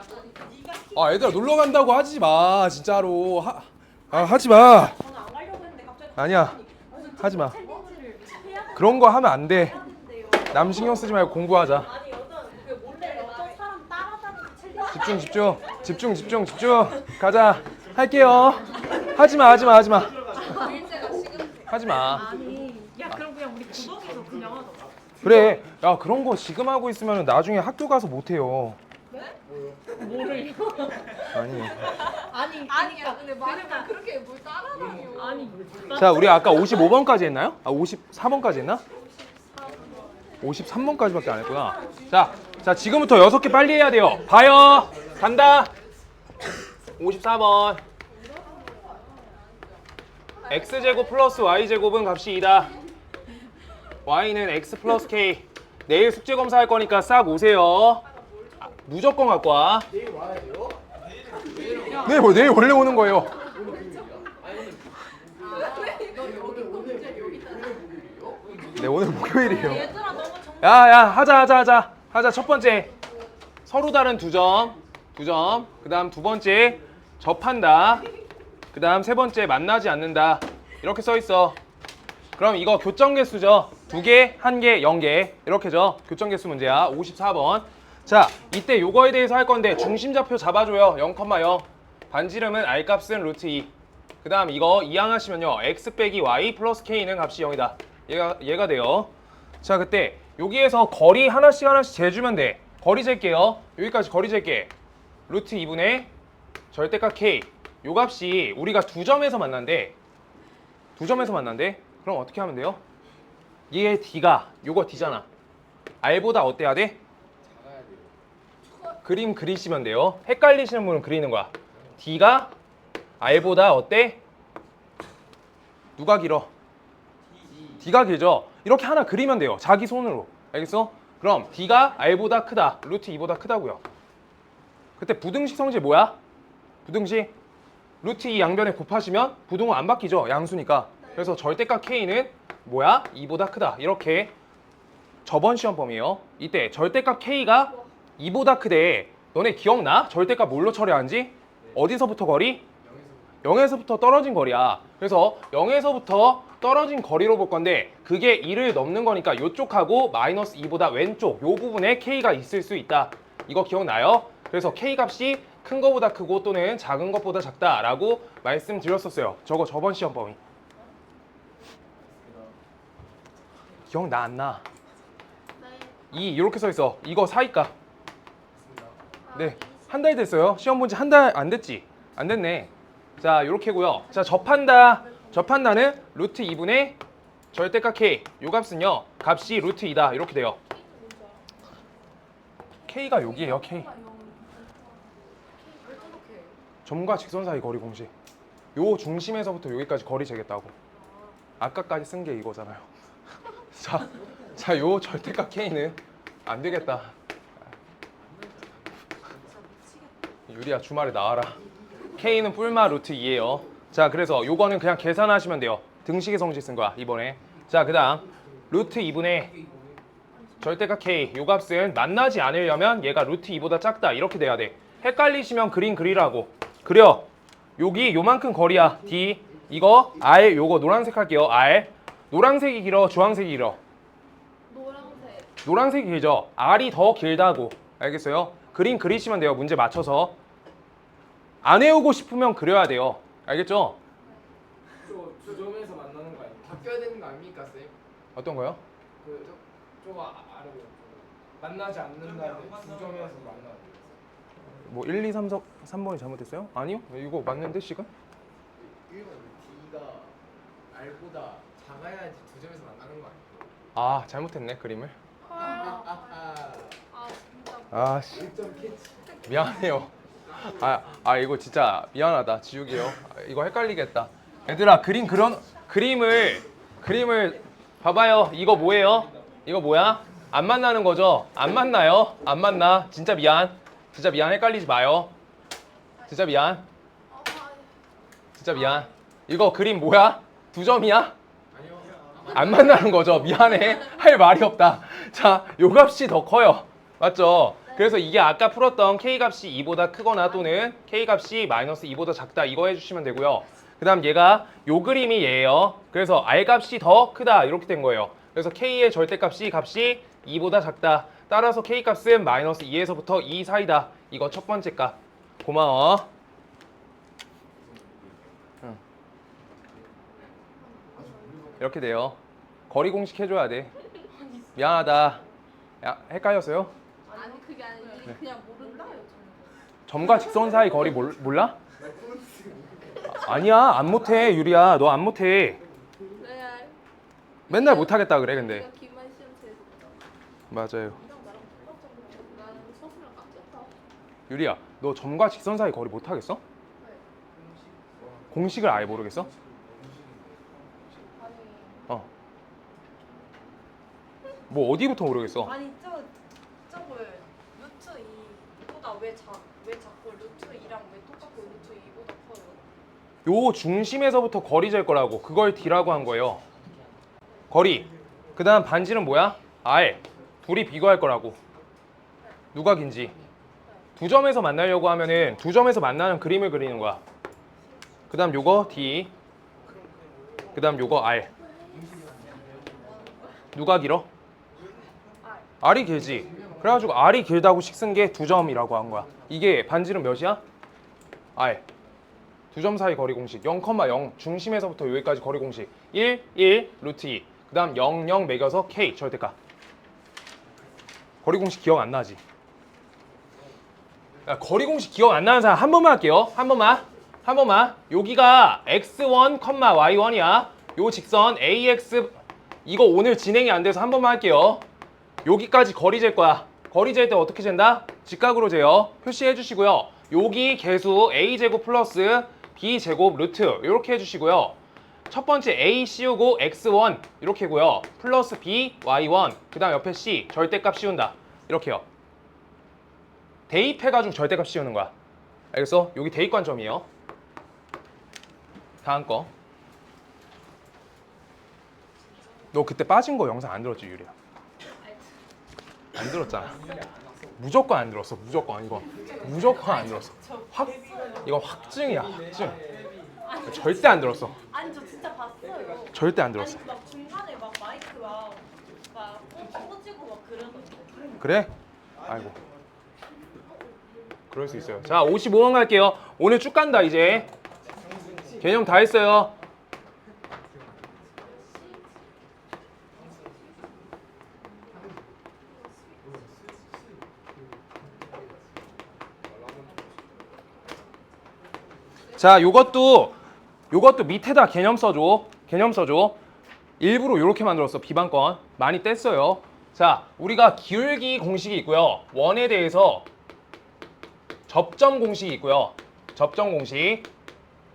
아 얘들아 놀러 간다고 하지 마 진짜로. 하지 마. 저는 안 가려고 했는데 갑자기 아니야. 하지 마. 챌린지를 해야 그런 거 하면 안 돼. 되는데요. 남 신경 쓰지 말고 공부하자. 아니 몰래 어떤 사람 따라다니는 챌린지. 집중. 가자. 할게요. 하지 마. 일제가 지금 하지 마. 아니 야 그럼 그냥 우리 구멍에서 그냥 하자. 그래. 야 그런 거 지금 하고 있으면 나중에 학교 가서 못 해요. 뭐를? 아니. 아니야. 근데 말을 뭐 그렇게 뭘 따라다녀. 아니 자 우리 아까 55번까지 했나요? 아 54번까지 했나? 53번까지밖에 안 했구나. 자 지금부터 6개 빨리 해야 돼요. 봐요. 간다. 54번. x제곱 플러스 y제곱은 값이 2다. y는 x 플러스 k. 내일 숙제 검사할 거니까 싹 오세요. 무조건 갖고 와. 내일 와야 돼요? 내일 원래 오는 거예요. 네 오늘 목요일이에요. 얘들아 너무 정. 야 하자. 첫 번째 서로 다른 두 점. 그다음 두 번째 접한다. 그다음 세 번째 만나지 않는다. 이렇게 써 있어. 그럼 이거 교점 개수죠. 2개, 1개, 0개 이렇게죠. 교점 개수 문제야. 54번. 자 이때 요거에 대해서 할 건데 중심좌표 잡아줘요. 0,0. 반지름은 r 값은 루트 2. 그다음 이거 이항하시면요. x 빼기 y 플러스 k는 값이 0이다. 얘가 돼요. 자 그때 여기에서 거리 하나씩 재주면 돼. 거리 잴게요. 여기까지 거리 잴게. 루트 2분의 절대값 k. 요 값이 우리가 두 점에서 만난대. 그럼 어떻게 하면 돼요? 얘 d가 요거 d잖아. r보다 어때야 돼? 그림 그리시면 돼요. 헷갈리시는 분은 그리는 거야. d가 r보다 어때? 누가 길어? d가 길죠? 이렇게 하나 그리면 돼요. 자기 손으로. 알겠어? 그럼 d가 r보다 크다. 루트 2보다 크다고요. 그때 부등식 성질 뭐야? 부등식 루트 2 양변에 곱하시면 부등호 안 바뀌죠? 양수니까. 그래서 절대값 k는 뭐야? 2보다 크다. 이렇게 저번 시험범위에요. 이때 절대값 k가 2보다 크대. 너네 기억나? 절대값 뭘로 처리하는지? 어디서부터 거리? 0에서부터 떨어진 거리야. 그래서 0에서부터 떨어진 거리로 볼 건데 그게 2를 넘는 거니까 이쪽하고 마이너스 2보다 왼쪽 요 부분에 k가 있을 수 있다. 이거 기억나요? 그래서 k 값이 큰 거보다 크고 또는 작은 것보다 작다라고 말씀드렸었어요. 저거 저번 시험 범위. 기억나 안 나? 이렇게 써 있어. 이거 사이값. 네, 한 달 됐어요. 시험 본 지 한 달 안 됐지? 안 됐네. 자, 요렇게고요. 자, 접한다는 루트 2분의 절대값 k. 요 값은요. 값이 루트 2다. 이렇게 돼요. k가 여기에요. k. 점과 직선 사이 거리 공식. 요 중심에서부터 여기까지 거리 재겠다고. 아까까지 쓴 게 이거잖아요. 자, 요 절대값 k는 안 되겠다. 유리야 주말에 나와라. k는 뿔마 루트 2예요. 자, 그래서 요거는 그냥 계산하시면 돼요. 등식의 성질 쓴 거야 이번에. 자, 그다음 루트 2분의 절대값 k. 요 값은 만나지 않으려면 얘가 루트 2보다 작다. 이렇게 돼야 돼. 헷갈리시면 그림 그리라고. 그려. 여기 요만큼 거리야. d. 이거 r. 요거 노란색 할게요. r. 노란색이 길어, 주황색이 길어? 노란색이 길죠? r이 더 길다고. 알겠어요? 그림 그리시면 돼요. 문제 맞춰서. 안 외우고 싶으면 그려야 돼요. 알겠죠? 두 점에서 만나는 거 아니에요? 바뀌어야 되는 거 아닙니까, 쌤? 어떤 거요? 저거 알아요. 만나지 않는다는데 두 점에서 만나. 뭐 1, 2, 3번이 잘못됐어요? 아니요? 이거 맞는데 지금? D가 R보다 작아야지 두 점에서 만나는 거 아니에요? 아, 잘못했네 그림을. 진짜. 아, 씨. 1점 캐치. 미안해요. 이거 진짜 미안하다. 지우개요. 이거 헷갈리겠다. 얘들아, 그림을 봐봐요. 이거 뭐예요? 이거 뭐야? 안 만나는 거죠? 안 만나요? 안 만나. 진짜 미안. 헷갈리지 마요. 진짜 미안. 이거 그림 뭐야? 두 점이야? 아니요. 안 만나는 거죠. 미안해. 할 말이 없다. 자, 요 값이 더 커요. 맞죠? 그래서 이게 아까 풀었던 K값이 2보다 크거나 또는 K값이 마이너스 2보다 작다 이거 해주시면 되고요. 그 다음 얘가 요 그림이 얘예요. 그래서 R값이 더 크다 이렇게 된 거예요. 그래서 K의 절대값이 2보다 작다. 따라서 K값은 마이너스 2에서부터 2 사이다. 이거 첫 번째 값. 고마워. 이렇게 돼요. 거리 공식 해줘야 돼. 미안하다. 야, 헷갈렸어요? 아니 그게 아니라 네. 그냥 모른다 요즘. 점과 직선 사이 거리 몰라? 아니야, 안 못해, 유리야. 너 안 못해. 레알. 맨날 못하겠다 그래, 근데. 내가 기말 시험 제일 좋다. 맞아요. 나는 서술랑 깎였다. 유리야, 너 점과 직선 사이 거리 못하겠어? 공식을 아예 모르겠어? 아니 어. 뭐 어디부터 모르겠어? 아니 저걸 루트 2보다 왜 자꾸 루트 2랑 왜 똑같고 루트 2보다 커요? 요 중심에서부터 거리 잴 거라고. 그걸 D라고 한 거예요. 거리. 그 다음 반지름 뭐야? R. 둘이 비교할 거라고. 누가 긴지. 두 점에서 만나려고 하면은 두 점에서 만나는 그림을 그리는 거야. 그 다음 요거 D. 그 다음 요거 R. 누가 길어? R이 길지. 그래가지고 R이 길다고 식 쓴 게 두 점이라고 한 거야. 이게 반지름 몇이야? R. 두 점 사이 거리 공식 0,0 중심에서부터 여기까지 거리 공식 1, 1, 루트 2. 그 다음 0, 0 매겨서 K 절대값. 거리 공식 기억 안 나지? 야, 거리 공식 기억 안 나는 사람 한 번만 할게요. 한 번만. 여기가 x1, y1이야. 요 직선 ax 이거 오늘 진행이 안 돼서 한 번만 할게요. 여기까지 거리 잴 거야. 거리 잴 때 어떻게 잰다? 직각으로 재요. 표시해 주시고요. 여기 개수 a제곱 플러스 b제곱 루트 이렇게 해주시고요. 첫 번째 a 씌우고 x1 이렇게고요. 플러스 b, y1 그 다음 옆에 c 절대값 씌운다. 이렇게요. 대입해가지고 절대값 씌우는 거야. 알겠어? 여기 대입관점이에요. 다음 거. 너 그때 빠진 거 영상 안 들었지, 유리야? 안 들었잖아. 무조건 안 들었어. 무조건 이거. 무조건 안 들었어. 이건 확증이야. 확증. 절대 안 들었어. 아니 저 진짜 봤어요. 절대 안 들었어. 아니 막 중간에 막 마이크가 막 꽂히고 막 그러던데. 그래? 아이고. 그럴 수 있어요. 자, 55번 갈게요. 오늘 쭉 간다 이제. 개념 다 했어요. 자, 요것도 밑에다 개념 써줘. 일부러 이렇게 만들었어. 비반권. 많이 뗐어요. 자, 우리가 기울기 공식이 있고요. 원에 대해서 접점 공식이 있고요. 접점 공식.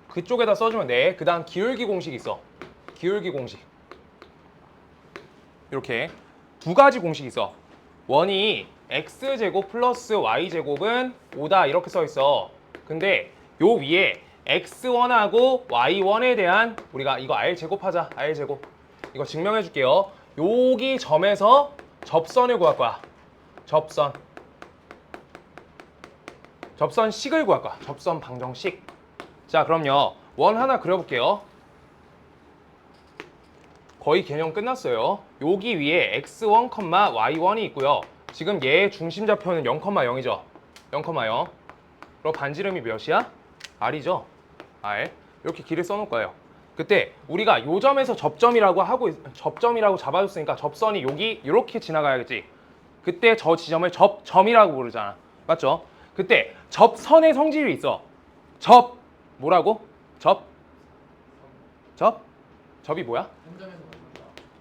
그쪽에다 써주면 돼. 그 다음 기울기 공식이 있어. 기울기 공식. 이렇게 두 가지 공식이 있어. 원이 x제곱 플러스 y제곱은 5다 이렇게 써 있어. 근데 요 위에 x1하고 y1에 대한 우리가 이거 r제곱하자. r제곱. 이거 증명해 줄게요. 여기 점에서 접선을 구할 거야. 접선식을 구할 거야. 접선 방정식. 자, 그럼요. 원 하나 그려볼게요. 거의 개념 끝났어요. 여기 위에 x1, y1이 있고요. 지금 얘의 중심 좌표는 0,0이죠. 0,0. 그럼 반지름이 몇이야? r이죠. r. 이렇게 길을 써놓을 거예요. 그때 우리가 요 점에서 접점이라고 잡아줬으니까 접선이 여기 이렇게 지나가야겠지. 그때 저 지점을 접점이라고 부르잖아. 맞죠? 그때 접선의 성질이 있어. 뭐라고? 접이 뭐야?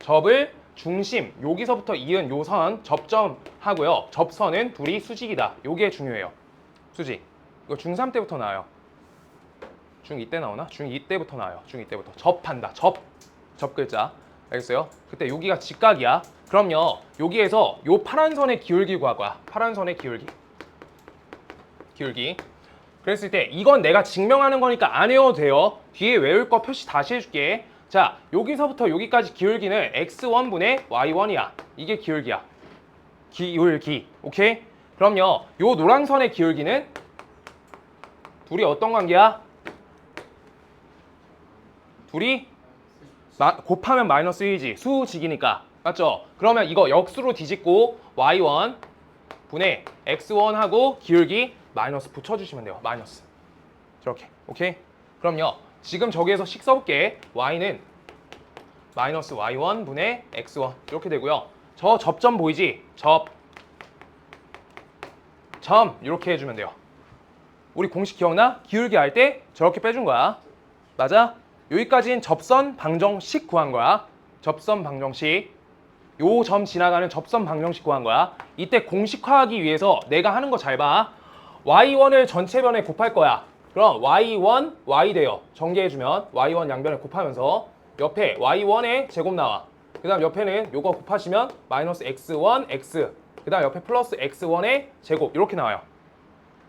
접을 중심 여기서부터 이은 요 선 접점하고요. 접선은 둘이 수직이다. 요게 중요해요. 수직. 이거 중3 때부터 나와요. 중2 때 나오나? 중2 때부터 나와요. 중2 때부터. 접한다. 접 글자. 알겠어요? 그때 여기가 직각이야. 그럼요. 여기에서 요 파란 선의 기울기 구할 거야. 파란 선의 기울기. 그랬을 때 이건 내가 증명하는 거니까 안 외워도 돼요. 뒤에 외울 거 표시 다시 해줄게. 자, 여기서부터 여기까지 기울기는 x1분의 y1이야. 이게 기울기야. 기울기. 오케이? 그럼요. 요 노란선의 기울기는 둘이 어떤 관계야? 둘이 곱하면 마이너스 1이지. 수직이니까. 맞죠? 그러면 이거 역수로 뒤집고 y1 분의 x1하고 기울기 마이너스 붙여주시면 돼요. 마이너스. 저렇게. 오케이? 그럼요. 지금 저기에서 식 써볼게. y는 마이너스 y1 분의 x1 이렇게 되고요. 저 접점 보이지? 점 이렇게 해주면 돼요. 우리 공식 기억나? 기울기 할 때 저렇게 빼준 거야. 맞아? 여기까지는 접선 방정식 구한 거야. 접선 방정식. 요 점 지나가는 접선 방정식 구한 거야. 이때 공식화하기 위해서 내가 하는 거 잘 봐. y1을 전체변에 곱할 거야. 그럼 y1, y 돼요. 전개해주면 y1 양변을 곱하면서 옆에 y1의 제곱 나와. 그 다음 옆에는 요거 곱하시면 마이너스 x1, x. 그 다음 옆에 플러스 x1의 제곱 이렇게 나와요.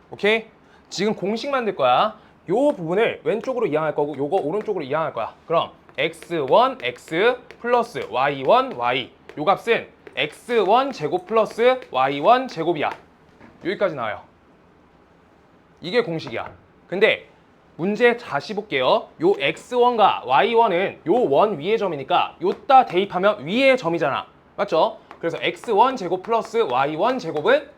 오케이? 지금 공식 만들 거야. 요 부분을 왼쪽으로 이항할 거고 요거 오른쪽으로 이항할 거야. 그럼 x1, x 플러스 y1, y. 요 값은 x1 제곱 플러스 y1 제곱이야. 여기까지 나와요. 이게 공식이야. 근데 문제 다시 볼게요. 요 x1과 y1은 요 원 위의 점이니까 요따 대입하면 위의 점이잖아. 맞죠? 그래서 x1 제곱 플러스 y1 제곱은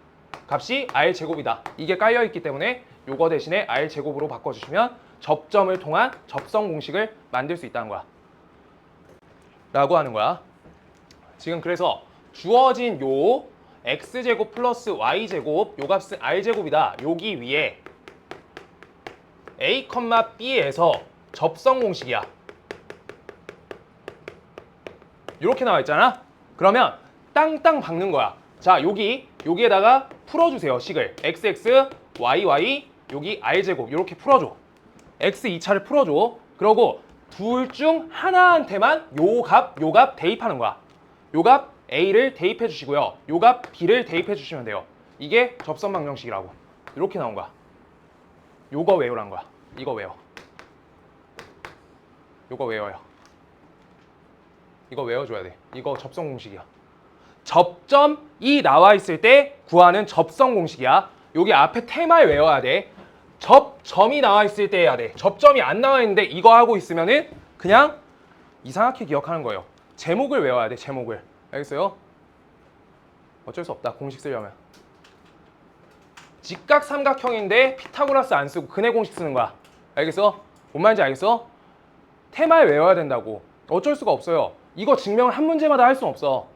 값이 r 제곱이다. 이게 깔려 있기 때문에 요거 대신에 r 제곱으로 바꿔주시면 접점을 통한 접선 공식을 만들 수 있다는 거야. 라고 하는 거야. 지금 그래서 주어진 요 x제곱 플러스 y제곱 요 값은 r제곱이다. 여기 위에 a, b에서 접선 공식이야. 이렇게 나와 있잖아. 그러면 땅땅 박는 거야. 자, 여기에다가 풀어주세요. 식을 xx, yy, 여기 r제곱 이렇게 풀어줘. x 2차를 풀어줘. 그러고 둘 중 하나한테만 요 값 대입하는 거야. 요 값 a를 대입해 주시고요. 요 값 b를 대입해 주시면 돼요. 이게 접선 방정식이라고. 이렇게 나온 거야. 요거 외우란 거야. 이거 외워. 요거 외워요. 이거 외워줘야 돼. 이거 접선 공식이야. 접점이 나와 있을 때 구하는 접선 공식이야. 여기 앞에 테마를 외워야 돼. 접점이 나와 있을 때 해야 돼. 접점이 안 나와 있는데 이거 하고 있으면은 그냥 이상하게 기억하는 거예요. 제목을 외워야 돼. 제목을. 알겠어요? 어쩔 수 없다. 공식 쓰려면. 직각 삼각형인데 피타고라스 안 쓰고 근해 공식 쓰는 거야. 알겠어? 뭔 말인지 알겠어? 테마를 외워야 된다고. 어쩔 수가 없어요. 이거 증명을 한 문제마다 할 수는 없어.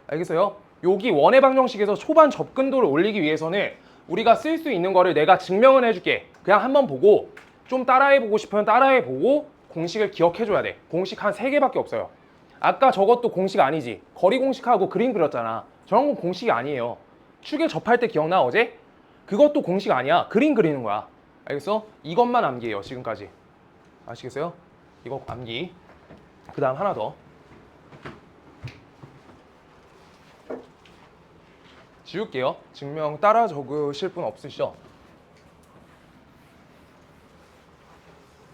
알겠어요? 여기 원의 방정식에서 초반 접근도를 올리기 위해서는 우리가 쓸 수 있는 거를 내가 증명을 해줄게. 그냥 한번 보고 좀 따라해보고 싶으면 따라해보고 공식을 기억해줘야 돼. 공식 한 3개밖에 없어요. 아까 저것도 공식 아니지. 거리 공식하고 그림 그렸잖아. 저런 건 공식이 아니에요. 축에 접할 때 기억나 어제? 그것도 공식 아니야. 그림 그리는 거야. 알겠어? 이것만 암기해요. 지금까지. 아시겠어요? 이거 암기. 그 다음 하나 더. 지울게요. 증명 따라 적으실 분 없으시죠?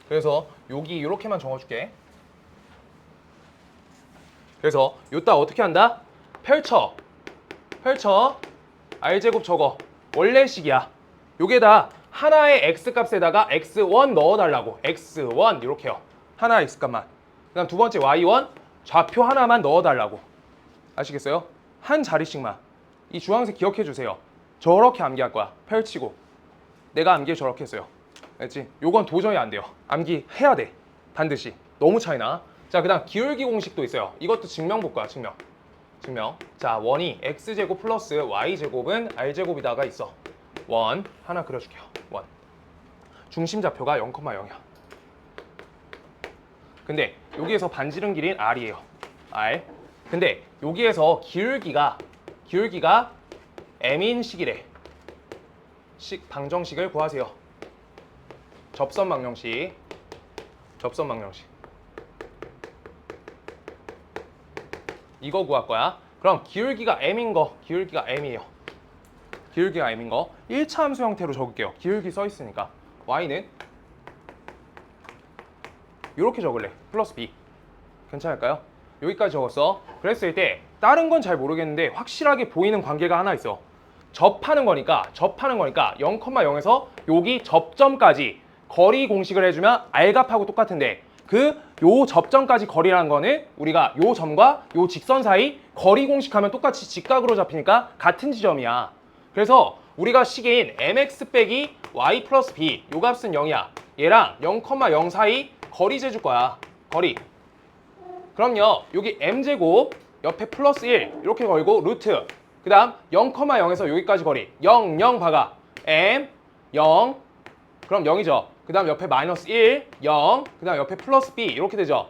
그래서 여기 이렇게만 적어줄게. 그래서 요따 어떻게 한다? 펼쳐 r제곱 적어. 원래식이야. 요게다 하나의 x값에다가 x1 넣어달라고. x1 이렇게요. 하나 x값만. 그 다음 두 번째 y1 좌표 하나만 넣어달라고. 아시겠어요? 한 자리씩만. 이 주황색 기억해 주세요. 저렇게 암기할 거야. 펼치고. 내가 암기 저렇게 했어요. 알겠지? 요건 도저히 안 돼요. 암기해야 돼. 반드시. 너무 차이나. 자, 그 다음 기울기 공식도 있어요. 이것도 증명 볼 거야. 증명. 자, 원이 x제곱 플러스 y제곱은 r제곱이다가 있어. 원 하나 그려줄게요. 원. 중심 좌표가 0,0이야. 근데 여기에서 반지름 길이는 r이에요. r. 근데 여기에서 기울기가 m인 식이래. 방정식을 구하세요. 접선 방정식. 이거 구할 거야. 그럼 기울기가 m인 거, 기울기가 m이에요. 1차 함수 형태로 적을게요. 기울기 써 있으니까. y는 이렇게 적을래. 플러스 b. 괜찮을까요? 여기까지 적었어. 그랬을 때 다른 건 잘 모르겠는데 확실하게 보이는 관계가 하나 있어. 접하는 거니까 0,0에서 여기 접점까지 거리 공식을 해주면 R값하고 똑같은데 요 접점까지 거리라는 거는 우리가 요 점과 요 직선 사이 거리 공식하면 똑같이 직각으로 잡히니까 같은 지점이야. 그래서 우리가 식인 mx 빼기 y 플러스 b 요 값은 0이야. 얘랑 0,0 사이 거리 재줄 거야. 거리. 그럼요. 여기 m제곱 옆에 플러스 1 이렇게 걸고 루트 그 다음 0,0에서 여기까지 거리 0, 0 박아 m 0 그럼 0이죠. 그 다음 옆에 마이너스 1, 0 그 다음 옆에 플러스 b 이렇게 되죠.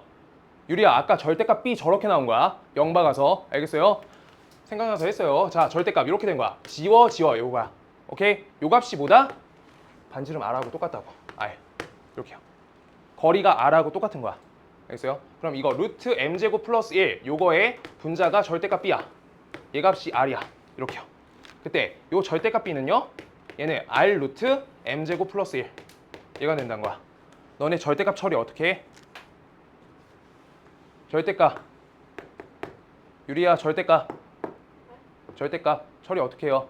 유리야 아까 절대값 b 저렇게 나온 거야. 0 박아서 알겠어요? 생각나서 했어요. 자 절대값 이렇게 된 거야. 지워 요거야. 오케이? 요 값이 뭐다? 반지름 r하고 똑같다고. 아예 이렇게요. 거리가 r하고 똑같은 거야. 알겠어요? 그럼 이거 루트 m제곱 플러스 1 요거의 분자가 절대값 b야. 얘 값이 r이야. 이렇게요. 그때 요 절대값 b는요. 얘는 r 루트 m제곱 플러스 1 얘가 된다는 거야. 너네 절대값 처리 어떻게 해? 절대값 유리야 절대값 처리 어떻게 해요?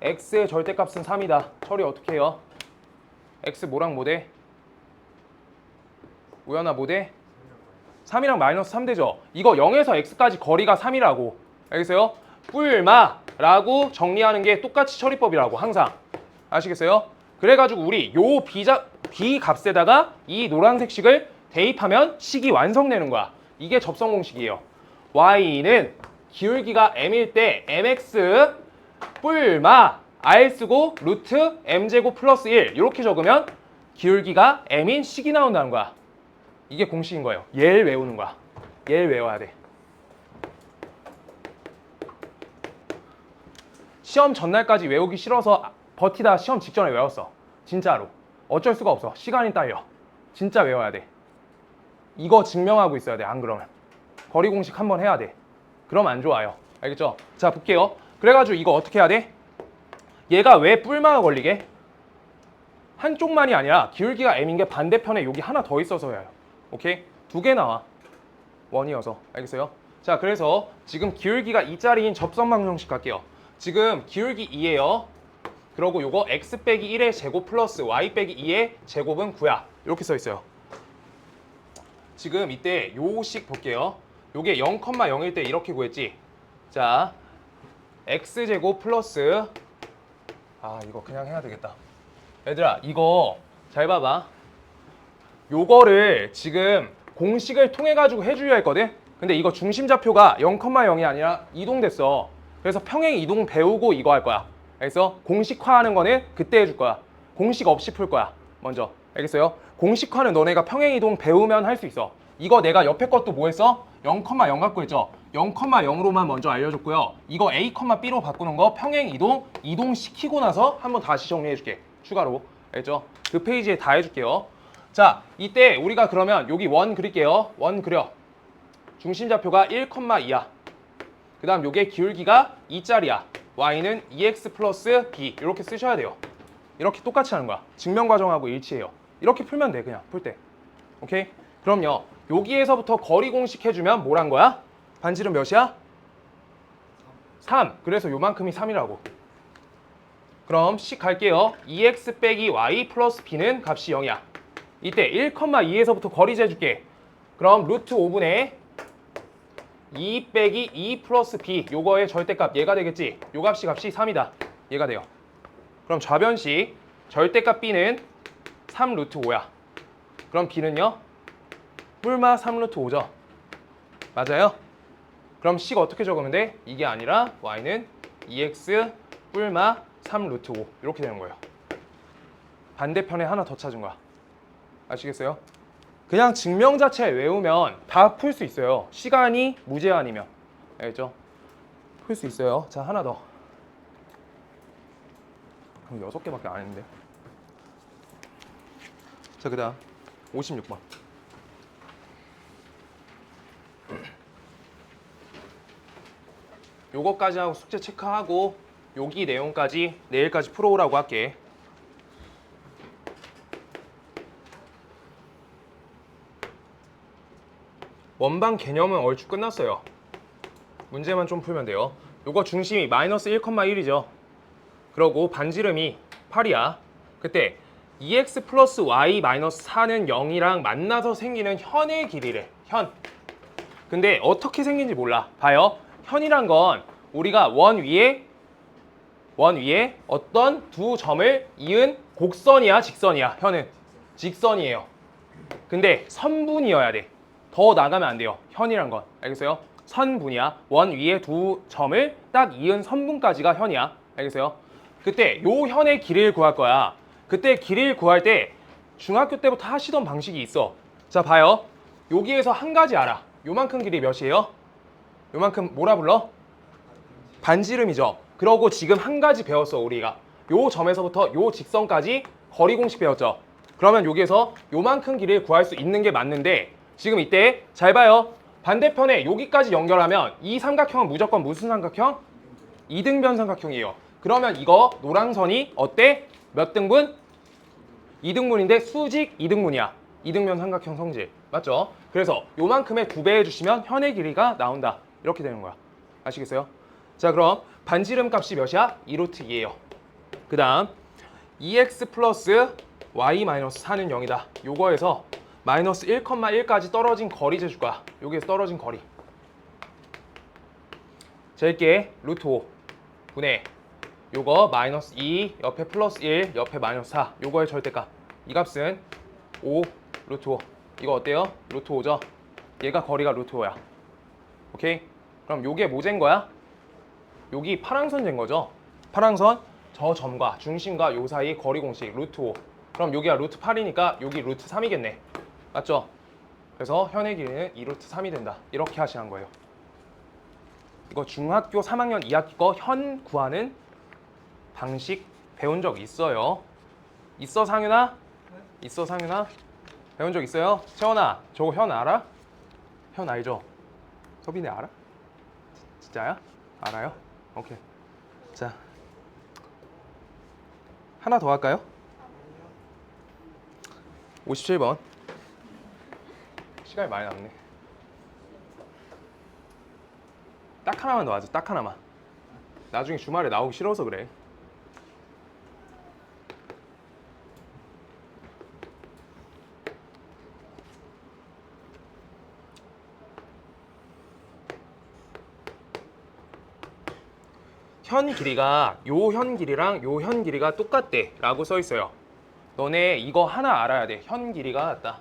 x의 절대값은 3이다. 처리 어떻게 해요? x 뭐랑 뭐 돼? 우연아 뭐 돼? 3이랑 마이너스 3 되죠? 이거 0에서 x까지 거리가 3이라고. 알겠어요? 뿔마라고 정리하는 게 똑같이 처리법이라고 항상. 아시겠어요? 그래가지고 우리 요 b 값에다가 이 노란색 식을 대입하면 식이 완성되는 거야. 이게 접선 공식이에요. y는 기울기가 m일 때 mx 뿔마 r 쓰고 루트 m제곱 플러스 1 이렇게 적으면 기울기가 m인 식이 나온다는 거야. 이게 공식인 거예요. 얘를 외우는 거야. 얘를 외워야 돼. 시험 전날까지 외우기 싫어서 버티다 시험 직전에 외웠어. 진짜로. 어쩔 수가 없어. 시간이 딸려. 진짜 외워야 돼. 이거 증명하고 있어야 돼. 안 그러면. 거리 공식 한번 해야 돼. 그럼 안 좋아요. 알겠죠? 자, 볼게요. 그래가지고 이거 어떻게 해야 돼? 얘가 왜 뿔마가 걸리게? 한쪽만이 아니라 기울기가 m인 게 반대편에 여기 하나 더 있어서요. 오케이? 2개 나와. 원이어서. 알겠어요? 자, 그래서 지금 기울기가 2짜리인 접선 방정식 갈게요. 지금 기울기 2예요. 그러고 요거 x 빼기 1의 제곱 플러스 y 빼기 2의 제곱은 9야. 이렇게 써 있어요. 지금 이때 요식 볼게요. 요게 0,0일 때 이렇게 구했지. 자, x제곱 플러스 이거 그냥 해야 되겠다. 얘들아 이거 잘 봐봐. 요거를 지금 공식을 통해 가지고 해주려 했거든. 근데 이거 중심좌표가 0,0이 아니라 이동됐어. 그래서 평행 이동 배우고 이거 할 거야. 알겠어? 공식화하는 거는 그때 해줄 거야. 공식 없이 풀 거야. 먼저. 알겠어요? 공식화는 너네가 평행 이동 배우면 할 수 있어. 이거 내가 옆에 것도 뭐 했어? 0,0 갖고 했죠? 0,0로만 먼저 알려줬고요. 이거 A, B로 바꾸는 거 평행 이동시키고 나서 한번 다시 정리해줄게. 추가로. 알겠죠? 그 페이지에 다 해줄게요. 자, 이때 우리가 그러면 여기 원 그릴게요. 원 그려. 중심좌표가 1,2야. 그 다음 요게 기울기가 2짜리야. y는 2x 플러스 b 이렇게 쓰셔야 돼요. 이렇게 똑같이 하는 거야. 증명 과정하고 일치해요. 이렇게 풀면 돼 그냥 풀 때. 오케이? 그럼요. 여기에서부터 거리 공식 해주면 뭐란 거야? 반지름 몇이야? 3. 그래서 요만큼이 3이라고. 그럼 식 갈게요. 2x 빼기 y 플러스 b는 값이 0이야. 이때 1,2에서부터 거리 재줄게. 그럼 루트 5분의 2 빼기 2 플러스 b 요거의 절대값 얘가 되겠지? 요 값이 3이다. 얘가 돼요. 그럼 좌변식 절대값 b는 3 루트 5야. 그럼 b는요? 뿔마 3 루트 5죠. 맞아요? 그럼 식 어떻게 적으면 돼? 이게 아니라 y는 2x 뿔마 3 루트 5 이렇게 되는 거예요. 반대편에 하나 더 찾은 거야. 아시겠어요? 그냥 증명 자체 외우면 다 풀 수 있어요. 시간이 무제한이면. 알겠죠? 풀 수 있어요. 자, 하나 더. 그럼 6개밖에 안 했는데. 자, 그 다음 56번. 요거까지 하고 숙제 체크하고 여기 내용까지 내일까지 풀어오라고 할게. 원방 개념은 얼추 끝났어요. 문제만 좀 풀면 돼요. 요거 중심이 마이너스 1,1이죠. 그러고 반지름이 8이야. 그때 2x 플러스 y 마이너스 4는 0이랑 만나서 생기는 현의 길이래. 현. 근데 어떻게 생긴지 몰라. 봐요. 현이란 건 우리가 원 위에 어떤 두 점을 이은 곡선이야, 직선이야? 현은 직선이에요. 근데 선분이어야 돼. 더 나가면 안 돼요. 현이란 건. 알겠어요? 선분이야. 원 위에 두 점을 딱 이은 선분까지가 현이야. 알겠어요? 그때 요 현의 길이를 구할 거야. 그때 길이를 구할 때 중학교 때부터 하시던 방식이 있어. 자, 봐요. 여기에서 한 가지 알아. 요만큼 길이 몇이에요? 요만큼 뭐라 불러? 반지름이죠. 그러고 지금 한 가지 배웠어, 우리가. 요 점에서부터 요 직선까지 거리 공식 배웠죠. 그러면 여기에서 요만큼 길이를 구할 수 있는 게 맞는데 지금 이때 잘 봐요. 반대편에 여기까지 연결하면 이 삼각형은 무조건 무슨 삼각형? 이등변 삼각형이에요. 그러면 이거 노랑선이 어때? 몇 등분? 2등분인데 수직 2등분이야. 이등변 삼각형 성질. 맞죠? 그래서 요만큼의 2배 해주시면 현의 길이가 나온다. 이렇게 되는 거야. 아시겠어요? 자, 그럼 반지름 값이 몇이야? 2루트 2예요. 그 다음 2x 플러스 y 마이너스 4는 0이다. 요거에서 마이너스 1,1까지 떨어진 거리 재줄 거야. 여기에서 떨어진 거리. 잴게 루트 5 분의 요거 마이너스 2 옆에 플러스 1 옆에 마이너스 4 요거의 절대값. 이 값은 5 루트 5. 이거 어때요? 루트 5죠? 얘가 거리가 루트 5야. 오케이? 그럼 요게 뭐 잰 거야? 여기 파랑선 잰 거죠? 파랑선 저 점과 중심과 요 사이 거리 공식 루트 5. 그럼 여기가 루트 8이니까 여기 루트 3이겠네. 맞죠? 그래서 현의 길이는 2루트 3이 된다. 이렇게 하시는 거예요. 이거 중학교 3학년 2학기 거 현 구하는 방식 배운 적 있어요. 있어, 상윤아? 있어, 상윤아? 배운 적 있어요? 채원아, 저거 현 알아? 현 알죠? 서빈이 알아? 진짜야? 알아요? 오케이. 자, 하나 더 할까요? 57번. 시간이 많이 남네. 딱 하나만 더 하자. 딱 하나만. 나중에 주말에 나오기 싫어서 그래. 현 길이가 요 현 길이랑 요 현 길이가 똑같대 라고 써 있어요. 너네 이거 하나 알아야 돼. 현 길이가 같다.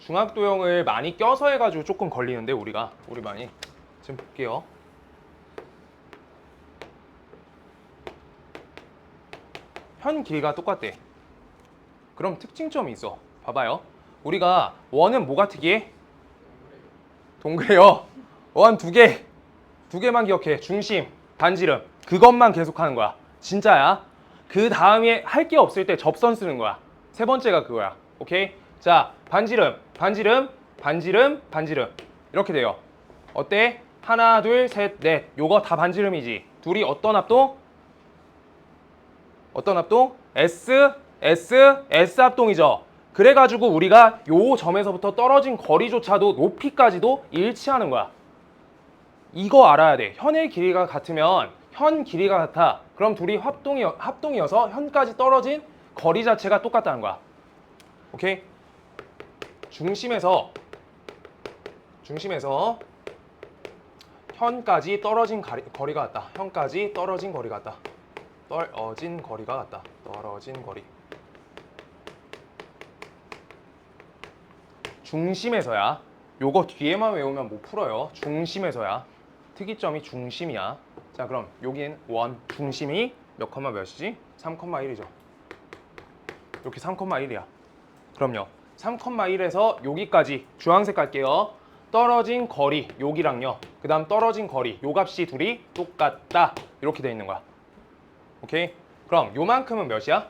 중학도형을 많이 껴서 해가지고 조금 걸리는데 우리 많이 지금 볼게요. 현 길이가 똑같대. 그럼 특징점이 있어. 봐봐요. 우리가 원은 뭐가 특이해? 동그래요. 원 두 개만 기억해. 중심, 반지름. 그것만 계속하는 거야. 진짜야. 그 다음에 할 게 없을 때 접선 쓰는 거야. 세 번째가 그거야. 오케이? 자, 반지름. 이렇게 돼요. 어때? 하나, 둘, 셋, 넷. 요거 다 반지름이지. 둘이 어떤 합동? S 합동이죠. 그래가지고 우리가 요 점에서부터 떨어진 거리조차도 높이까지도 일치하는 거야. 이거 알아야 돼. 현의 길이가 같으면 현 길이가 같아. 그럼 둘이 합동이어서 현까지 떨어진 거리 자체가 똑같다는 거야. 오케이? 중심에서 현까지 떨어진 거리가 같다. 현까지 떨어진 거리가 같다. 떨어진 거리가 같다. 떨어진 거리. 중심에서야. 요거 뒤에만 외우면 못 풀어요. 중심에서야. 특이점이 중심이야. 자, 그럼 여긴 원 중심이 몇 컴마 몇이지? 3,1이죠. 이렇게 3,1이야. 그럼요. 3,1에서 여기까지 주황색 갈게요. 떨어진 거리 여기랑요. 그 다음 떨어진 거리 요 값이 둘이 똑같다. 이렇게 돼 있는 거야. 오케이? 그럼 요만큼은 몇이야?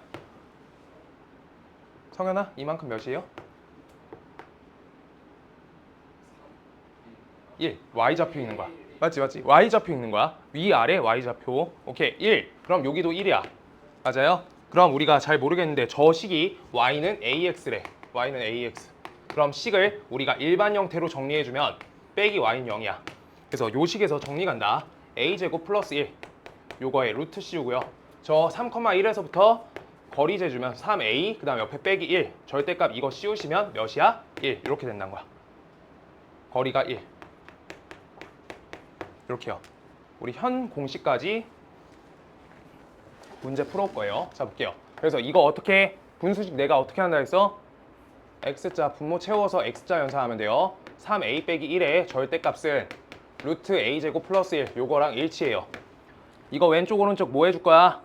성현아, 이만큼 몇이에요? 1. Y 좌표 있는 거야. 맞지? Y 좌표 있는 거야. 위, 아래 Y 좌표. 오케이, 1. 그럼 여기도 1이야. 맞아요? 그럼 우리가 잘 모르겠는데 저 식이 y는 ax래. y는 ax. 그럼 식을 우리가 일반 형태로 정리해주면 빼기 y는 0이야. 그래서 요 식에서 정리 간다. a제곱 플러스 1. 요거의 루트 씌우고요. 저 3,1에서부터 거리 재주면 3a, 그 다음 옆에 빼기 1. 절대값 이거 씌우시면 몇이야? 1. 이렇게 된다는 거야. 거리가 1. 이렇게요. 우리 현 공식까지 문제 풀어올 거예요. 자, 볼게요. 그래서 이거 어떻게, 분수식 내가 어떻게 한다 했어? x자 분모 채워서 x자 연산하면 돼요. 3a 빼기 1의 절대값은 루트 a제곱 플러스 1. 요거랑 일치해요. 이거 왼쪽 오른쪽 뭐 해줄 거야?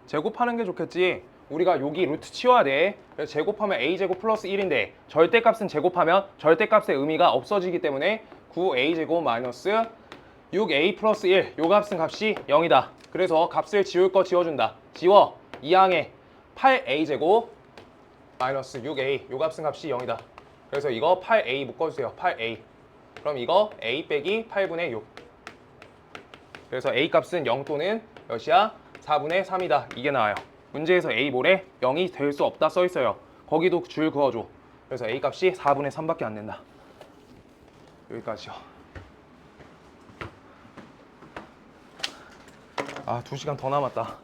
제곱하는 게 좋겠지. 우리가 여기 루트 치워야 돼. 그래서 제곱하면 a제곱 플러스 1인데 절대값은 제곱하면 절대값의 의미가 없어지기 때문에 9a제곱 마이너스 6a 플러스 1. 요 값은 값이 0이다. 그래서 값을 지울 거 지워준다. 지워. 2항에 8a제곱 마이너스 6a. 요 값은 값이 0이다. 그래서 이거 8a 묶어주세요. 8a. 그럼 이거 a 빼기 8분의 6. 그래서 a 값은 0 또는 몇이야? 4분의 3이다. 이게 나와요. 문제에서 a 모래 0이 될 수 없다 써 있어요. 거기도 줄 그어줘. 그래서 a 값이 4분의 3밖에 안 된다. 여기까지요. 아, 2시간 더 남았다.